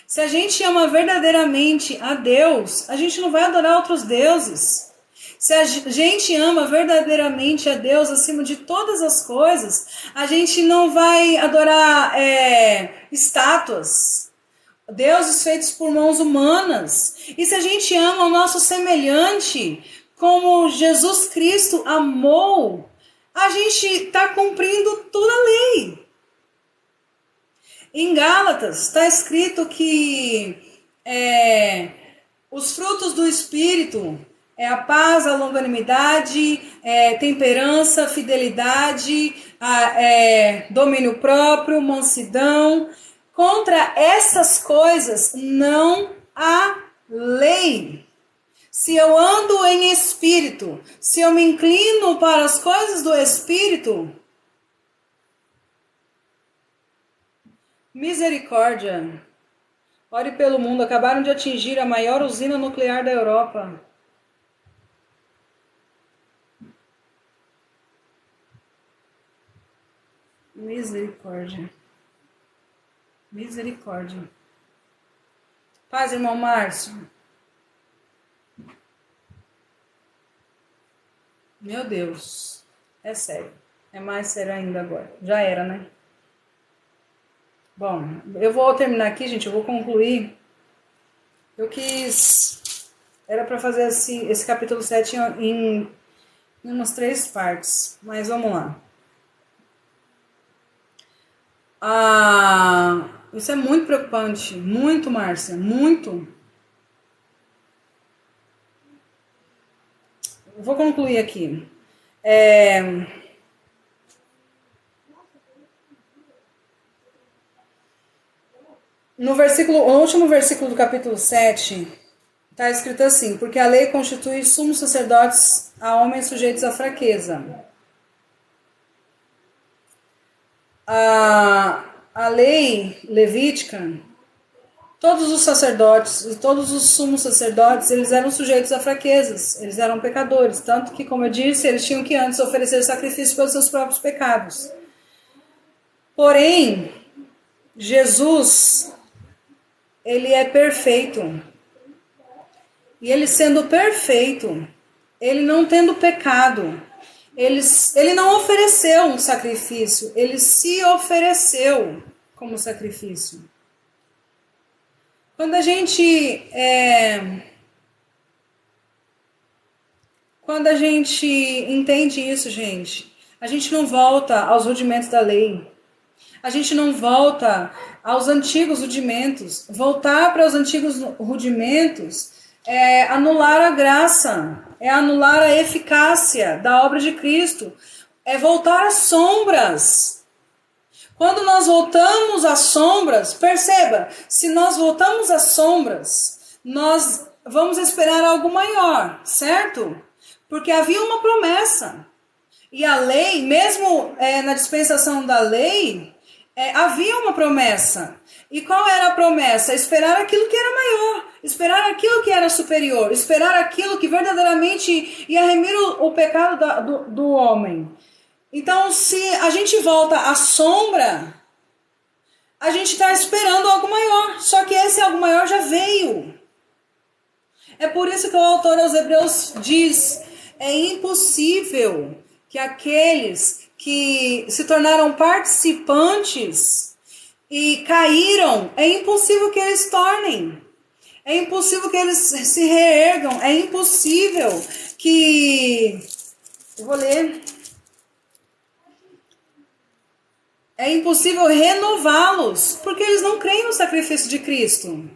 Se a gente ama verdadeiramente a Deus, a gente não vai adorar outros deuses. Se a gente ama verdadeiramente a Deus acima de todas as coisas, a gente não vai adorar estátuas, deuses feitos por mãos humanas. E se a gente ama o nosso semelhante, como Jesus Cristo amou, a gente está cumprindo toda a lei. Em Gálatas está escrito que os frutos do Espírito é a paz, a longanimidade, temperança, fidelidade, domínio próprio, mansidão. Contra essas coisas não há lei. Se eu ando em espírito, se eu me inclino para as coisas do espírito, misericórdia. Ore pelo mundo. Acabaram de atingir a maior usina nuclear da Europa. Misericórdia. Misericórdia. Paz, irmão Márcio. Meu Deus. É sério. É mais sério ainda agora. Já era, né? Bom, eu vou terminar aqui, gente. Eu vou concluir. Eu quis... Era para fazer esse capítulo 7 em umas 3 partes. Mas vamos lá. Isso é muito preocupante. Muito, Márcia. Muito. Vou concluir aqui. No último versículo do capítulo 7, está escrito assim: porque a lei constitui sumos sacerdotes a homens sujeitos à fraqueza. A lei levítica, todos os sacerdotes e todos os sumos sacerdotes, eles eram sujeitos a fraquezas, eles eram pecadores, tanto que, como eu disse, eles tinham que antes oferecer sacrifício pelos seus próprios pecados. Porém, Jesus, ele é perfeito. E ele sendo perfeito, ele não tendo pecado, ele não ofereceu um sacrifício, ele se ofereceu como sacrifício. Quando a gente entende isso, gente, a gente não volta aos rudimentos da lei. A gente não volta aos antigos rudimentos. Voltar para os antigos rudimentos é anular a graça, é anular a eficácia da obra de Cristo, é voltar às sombras. Quando nós voltamos às sombras, perceba, se nós voltamos às sombras, nós vamos esperar algo maior, certo? Porque havia uma promessa. E a lei, mesmo na dispensação da lei, havia uma promessa. E qual era a promessa? Esperar aquilo que era maior, esperar aquilo que era superior, esperar aquilo que verdadeiramente ia remir o pecado do homem. Então, se a gente volta à sombra, a gente está esperando algo maior. Só que esse algo maior já veio. É por isso que o autor aos Hebreus diz: é impossível que aqueles que se tornaram participantes e caíram, é impossível que eles tornem. É impossível que eles se reergam. É impossível que... Eu vou ler. É impossível renová-los, porque eles não creem no sacrifício de Cristo.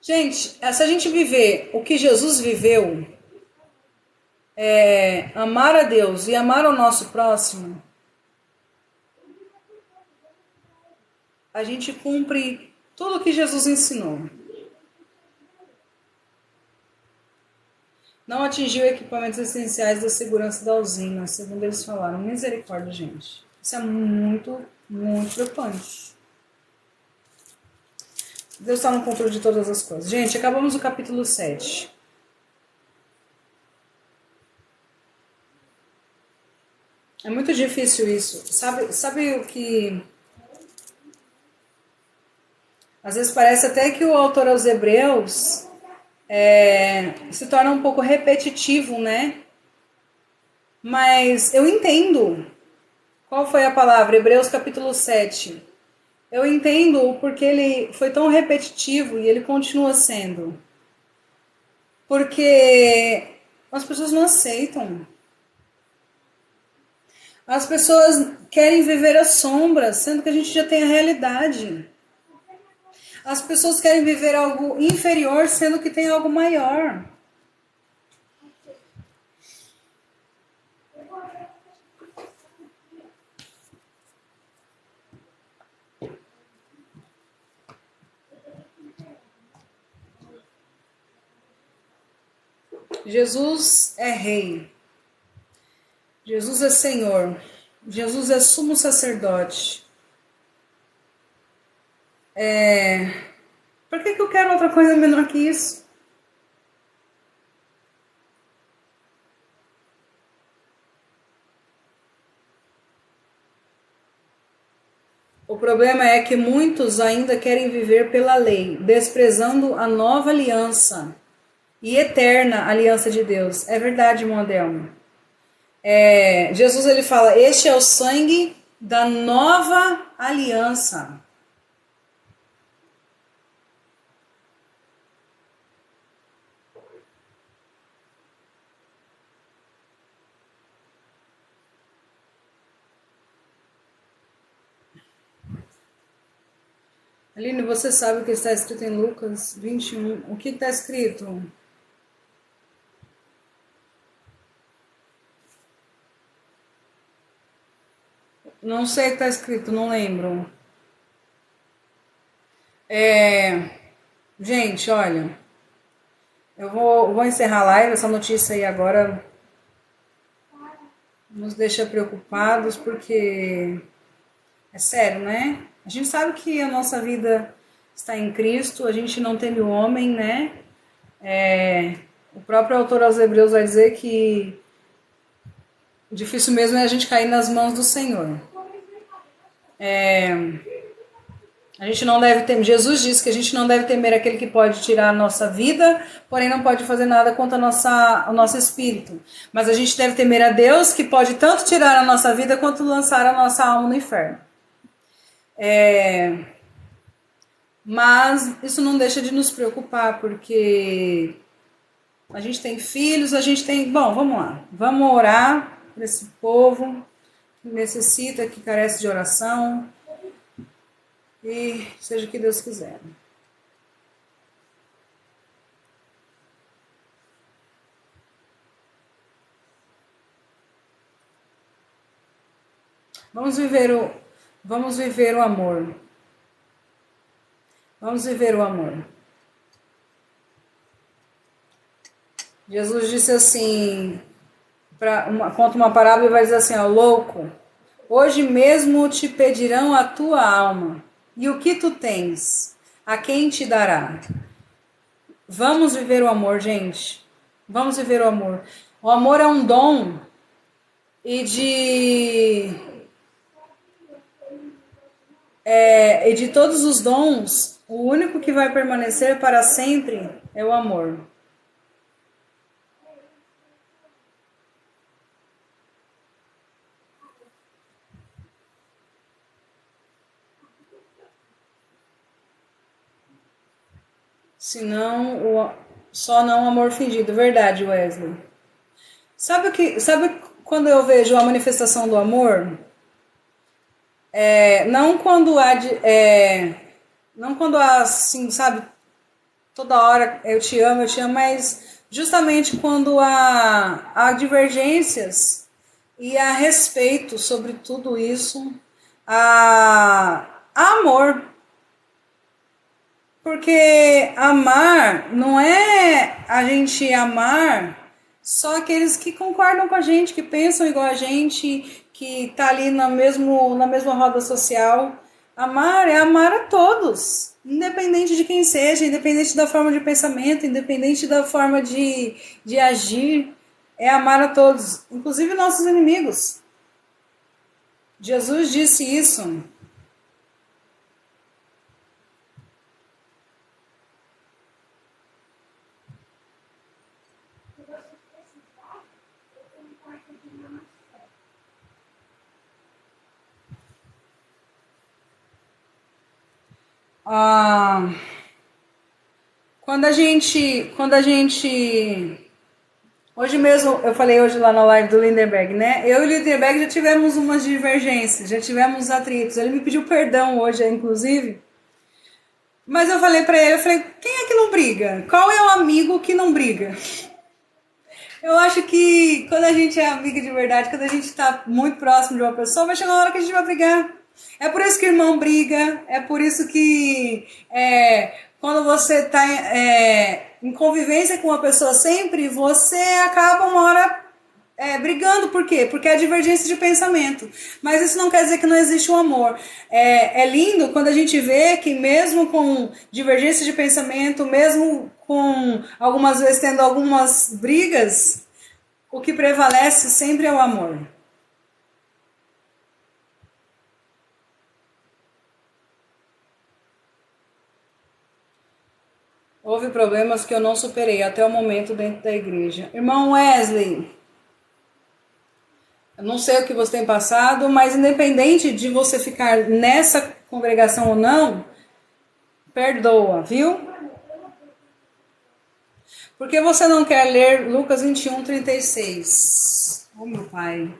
Gente, se a gente viver o que Jesus viveu, amar a Deus e amar o nosso próximo, a gente cumpre tudo o que Jesus ensinou. não atingiu equipamentos essenciais da segurança da usina, segundo eles falaram. Misericórdia, gente. Isso é muito, muito preocupante. Deus está no controle de todas as coisas. Gente, acabamos o capítulo 7. É muito difícil isso. Sabe o que... Às vezes parece até que o autor aos Hebreus se torna um pouco repetitivo, né? Mas eu entendo. Qual foi a palavra? Hebreus capítulo 7. Eu entendo o porquê ele foi tão repetitivo e ele continua sendo. Porque as pessoas não aceitam. As pessoas querem viver as sombras, sendo que a gente já tem a realidade. As pessoas querem viver algo inferior, sendo que tem algo maior. Jesus é rei. Jesus é Senhor. Jesus é sumo sacerdote. Por que eu quero outra coisa menor que isso? O problema é que muitos ainda querem viver pela lei, desprezando a nova aliança e eterna aliança de Deus. É verdade, irmão Adelmo. Jesus ele fala, este é o sangue da nova aliança. Aline, você sabe o que está escrito em Lucas 21? O que está escrito? Não sei o que está escrito, não lembro. Gente, olha, eu vou encerrar a live, essa notícia aí agora nos deixa preocupados, porque é sério, né? A gente sabe que a nossa vida está em Cristo, a gente não teme o homem, né? O próprio autor aos Hebreus vai dizer que difícil mesmo é a gente cair nas mãos do Senhor. A gente não deve temer. Jesus disse que a gente não deve temer aquele que pode tirar a nossa vida, porém não pode fazer nada contra o nosso espírito. Mas a gente deve temer a Deus, que pode tanto tirar a nossa vida quanto lançar a nossa alma no inferno. Mas isso não deixa de nos preocupar, porque a gente tem filhos, a gente tem... Bom, vamos lá. Vamos orar por esse povo que necessita, que carece de oração. E seja o que Deus quiser. Vamos viver o amor. Vamos viver o amor. Jesus disse assim, conta uma parábola e vai dizer assim, ó, louco, hoje mesmo te pedirão a tua alma, e o que tu tens? A quem te dará? Vamos viver o amor, gente. Vamos viver o amor. O amor é um dom e de todos os dons, o único que vai permanecer para sempre é o amor. Senão, só não amor fingido. Verdade, Wesley. Sabe quando eu vejo a manifestação do amor? Não quando há não quando há assim, sabe, toda hora eu te amo, mas justamente quando há divergências e há respeito sobre tudo isso, há amor. Porque amar não é a gente amar Só aqueles que concordam com a gente, que pensam igual a gente, que tá ali na mesma roda social. Amar é amar a todos, independente de quem seja, independente da forma de pensamento, independente da forma de agir. É amar a todos, inclusive nossos inimigos. Jesus disse isso. Quando a gente hoje mesmo, eu falei hoje lá na live do Lindenberg, né? Eu e o Lindenberg já tivemos umas divergências, já tivemos atritos. Ele me pediu perdão hoje, inclusive. Mas eu falei pra ele, quem é que não briga? Qual é o amigo que não briga? Eu acho que quando a gente é amiga de verdade, quando a gente tá muito próximo de uma pessoa, vai chegar uma hora que a gente vai brigar. É por isso que irmão briga, é por isso que quando você tá em convivência com uma pessoa sempre, você acaba uma hora brigando. Por quê? Porque é divergência de pensamento. Mas isso não quer dizer que não existe o amor. É lindo quando a gente vê que mesmo com divergência de pensamento, mesmo com algumas vezes tendo algumas brigas, o que prevalece sempre é o amor. Houve problemas que eu não superei até o momento dentro da igreja. Irmão Wesley, eu não sei o que você tem passado, mas independente de você ficar nessa congregação ou não, perdoa, viu? Por que você não quer ler Lucas 21:36? Oh, meu pai.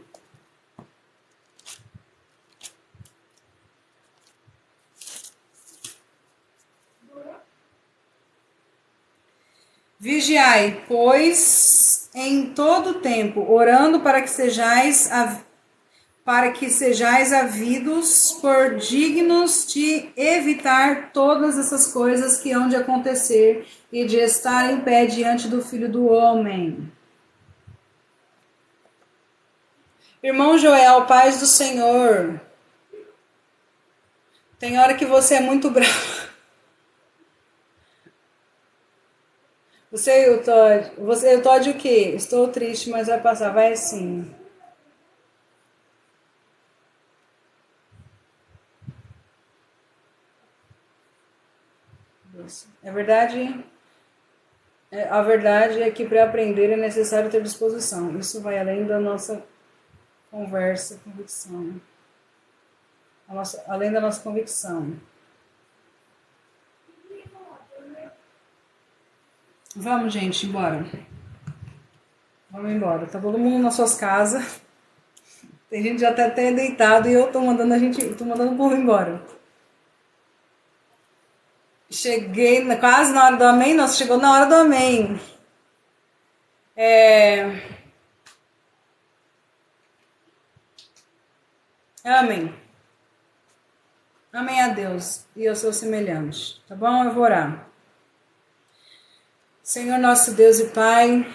Vigiai, pois, em todo tempo, orando para que sejais havidos por dignos de evitar todas essas coisas que hão de acontecer e de estar em pé diante do Filho do Homem. Irmão Joel, paz do Senhor. Tem hora que você é muito bravo. Você e o Todd o quê? Estou triste, mas vai passar. Vai sim. É verdade. A verdade é que para aprender é necessário ter disposição. Isso vai além da nossa conversa, convicção. Além da nossa convicção. Vamos, gente, embora. Vamos embora. Tá todo mundo nas suas casas. Tem gente já até deitado e eu tô mandando o povo embora. Cheguei quase na hora do amém. Nossa, chegou na hora do amém. Amém. Amém a Deus e eu sou semelhante. Tá bom? Eu vou orar. Senhor nosso Deus e Pai,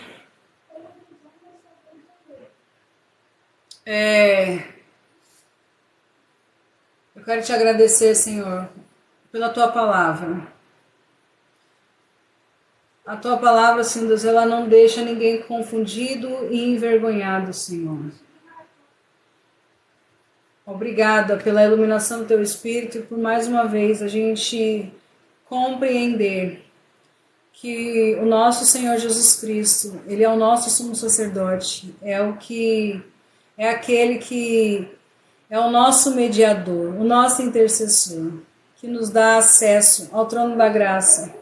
eu quero te agradecer, Senhor, pela tua palavra. A tua palavra, Senhor Deus, ela não deixa ninguém confundido e envergonhado, Senhor. Obrigada pela iluminação do teu Espírito e por mais uma vez a gente compreender que o nosso Senhor Jesus Cristo, Ele é o nosso sumo sacerdote, é aquele que é o nosso mediador, o nosso intercessor, que nos dá acesso ao trono da graça,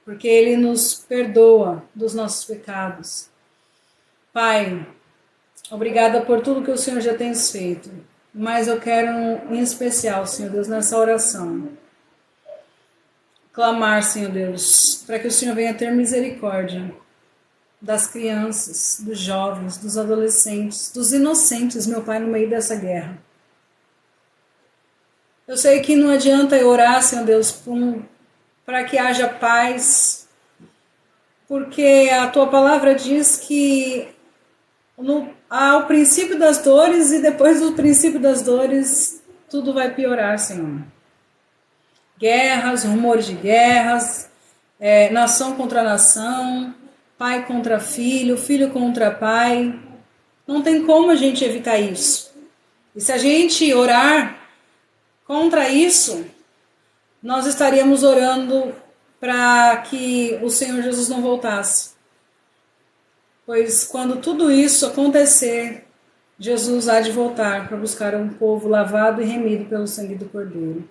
porque Ele nos perdoa dos nossos pecados. Pai, obrigada por tudo que o Senhor já tem feito, mas eu quero, em especial, Senhor Deus, nessa oração, clamar, Senhor Deus, para que o Senhor venha ter misericórdia das crianças, dos jovens, dos adolescentes, dos inocentes, meu Pai, no meio dessa guerra. Eu sei que não adianta eu orar, Senhor Deus, para que haja paz porque a tua palavra diz que há o princípio das dores e depois do princípio das dores tudo vai piorar, Senhor. Guerras, rumores de guerras, nação contra nação, pai contra filho, filho contra pai. Não tem como a gente evitar isso. E se a gente orar contra isso, nós estaríamos orando para que o Senhor Jesus não voltasse. Pois quando tudo isso acontecer, Jesus há de voltar para buscar um povo lavado e remido pelo sangue do Cordeiro.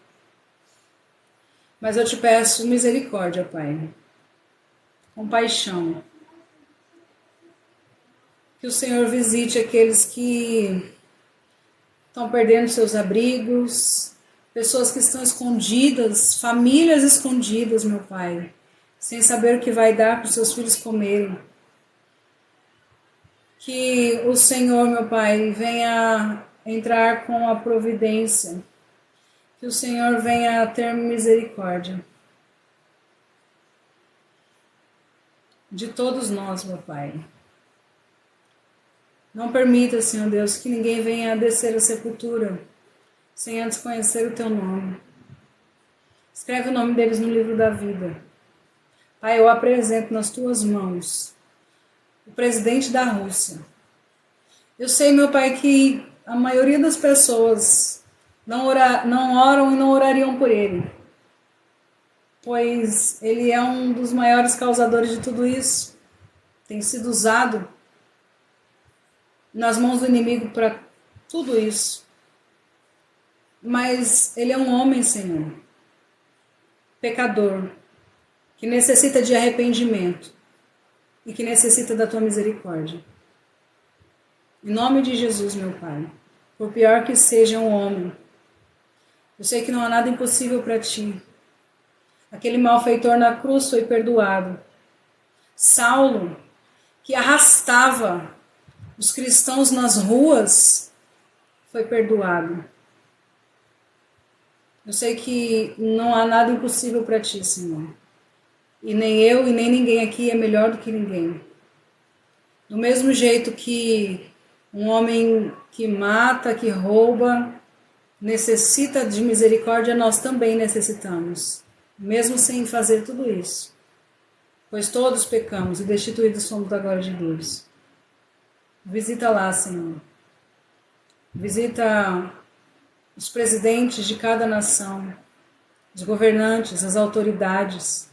Mas eu te peço misericórdia, Pai. Compaixão. Que o Senhor visite aqueles que estão perdendo seus abrigos, pessoas que estão escondidas, famílias escondidas, meu Pai, sem saber o que vai dar para os seus filhos comerem. Que o Senhor, meu Pai, venha entrar com a providência. Que o Senhor venha ter misericórdia de todos nós, meu Pai. Não permita, Senhor Deus, que ninguém venha descer a sepultura sem antes conhecer o Teu nome. Escreve o nome deles no livro da vida. Pai, eu apresento nas Tuas mãos o presidente da Rússia. Eu sei, meu Pai, que a maioria das pessoas não oram e não orariam por ele, pois ele é um dos maiores causadores de tudo isso. Tem sido usado nas mãos do inimigo para tudo isso. Mas ele é um homem, Senhor, pecador, que necessita de arrependimento e que necessita da Tua misericórdia. Em nome de Jesus, meu Pai, por pior que seja um homem, eu sei que não há nada impossível para Ti. Aquele malfeitor na cruz foi perdoado. Saulo, que arrastava os cristãos nas ruas, foi perdoado. Eu sei que não há nada impossível para Ti, Senhor. E nem eu e nem ninguém aqui é melhor do que ninguém. Do mesmo jeito que um homem que mata, que rouba, necessita de misericórdia, nós também necessitamos, mesmo sem fazer tudo isso. Pois todos pecamos e destituídos somos da glória de Deus. Visita lá, Senhor. Visita os presidentes de cada nação, os governantes, as autoridades.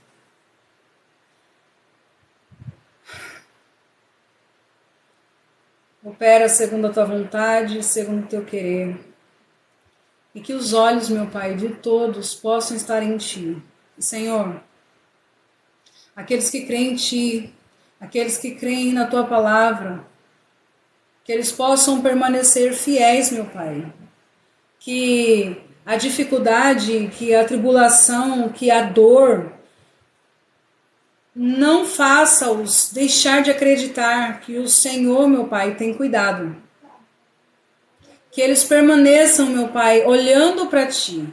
Opera segundo a Tua vontade, segundo o Teu querer. E que os olhos, meu Pai, de todos possam estar em Ti. Senhor, aqueles que creem em Ti, aqueles que creem na Tua palavra, que eles possam permanecer fiéis, meu Pai. Que a dificuldade, que a tribulação, que a dor não faça-os deixar de acreditar que o Senhor, meu Pai, tem cuidado. Que eles permaneçam, meu Pai, olhando para Ti.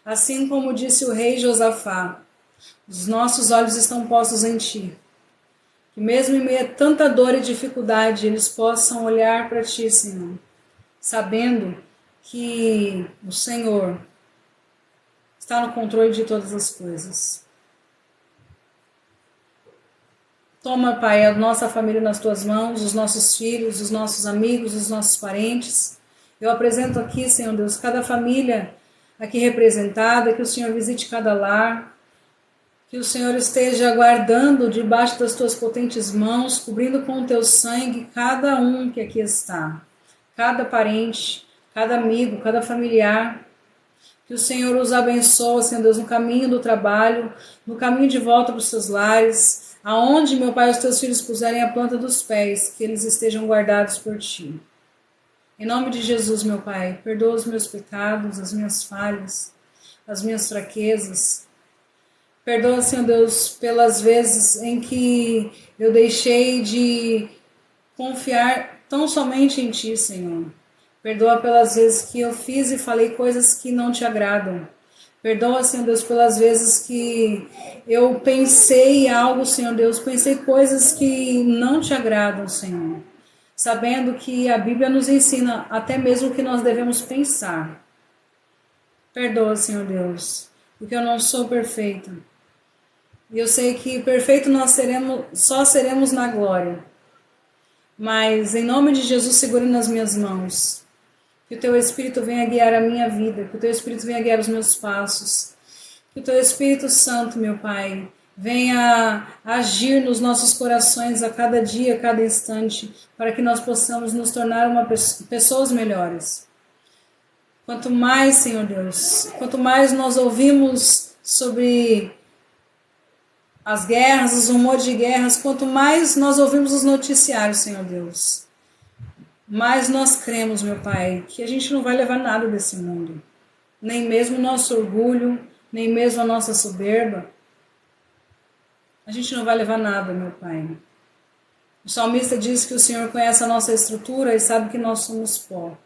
Assim como disse o rei Josafá, os nossos olhos estão postos em Ti. Que mesmo em meio a tanta dor e dificuldade, eles possam olhar para Ti, Senhor, sabendo que o Senhor está no controle de todas as coisas. Toma, Pai, a nossa família nas Tuas mãos, os nossos filhos, os nossos amigos, os nossos parentes. Eu apresento aqui, Senhor Deus, cada família aqui representada, que o Senhor visite cada lar, que o Senhor esteja guardando debaixo das Tuas potentes mãos, cobrindo com o Teu sangue cada um que aqui está, cada parente, cada amigo, cada familiar. Que o Senhor os abençoe, Senhor Deus, no caminho do trabalho, no caminho de volta para os seus lares, aonde, meu Pai, os Teus filhos puserem a planta dos pés, que eles estejam guardados por Ti. Em nome de Jesus, meu Pai, perdoa os meus pecados, as minhas falhas, as minhas fraquezas. Perdoa, Senhor Deus, pelas vezes em que eu deixei de confiar tão somente em Ti, Senhor. Perdoa pelas vezes que eu fiz e falei coisas que não Te agradam. Perdoa, Senhor Deus, pelas vezes que eu pensei algo, Senhor Deus, pensei coisas que não te agradam, Senhor. Sabendo que a Bíblia nos ensina até mesmo o que nós devemos pensar. Perdoa, Senhor Deus, porque eu não sou perfeita. E eu sei que perfeito nós só seremos na glória. Mas em nome de Jesus, segura nas minhas mãos. Que o Teu Espírito venha guiar a minha vida, que o Teu Espírito venha guiar os meus passos. Que o Teu Espírito Santo, meu Pai, venha agir nos nossos corações a cada dia, a cada instante, para que nós possamos nos tornar pessoas melhores. Quanto mais, Senhor Deus, quanto mais nós ouvimos sobre as guerras, os rumores de guerras, quanto mais nós ouvimos os noticiários, Senhor Deus, mais nós cremos, meu Pai, que a gente não vai levar nada desse mundo. Nem mesmo o nosso orgulho, nem mesmo a nossa soberba. A gente não vai levar nada, meu Pai. O salmista diz que o Senhor conhece a nossa estrutura e sabe que nós somos pó.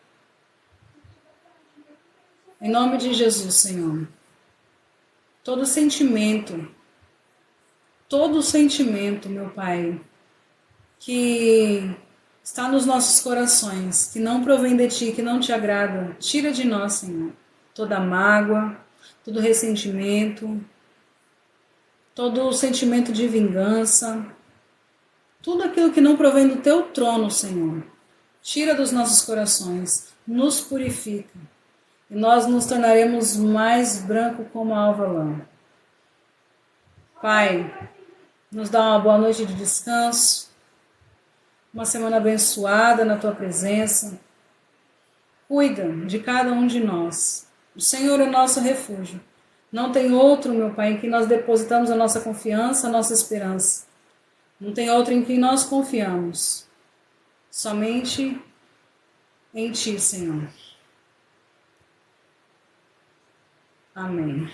Em nome de Jesus, Senhor. Todo sentimento, meu Pai, que está nos nossos corações, que não provém de Ti, que não Te agrada, tira de nós, Senhor. Toda mágoa, todo ressentimento, todo sentimento de vingança, tudo aquilo que não provém do Teu trono, Senhor. Tira dos nossos corações, nos purifica, e nós nos tornaremos mais branco como a alva lã. Pai, nos dá uma boa noite de descanso, uma semana abençoada na Tua presença. Cuida de cada um de nós. O Senhor é nosso refúgio. Não tem outro, meu Pai, em que nós depositamos a nossa confiança, a nossa esperança. Não tem outro em que nós confiamos. Somente em Ti, Senhor. Amém.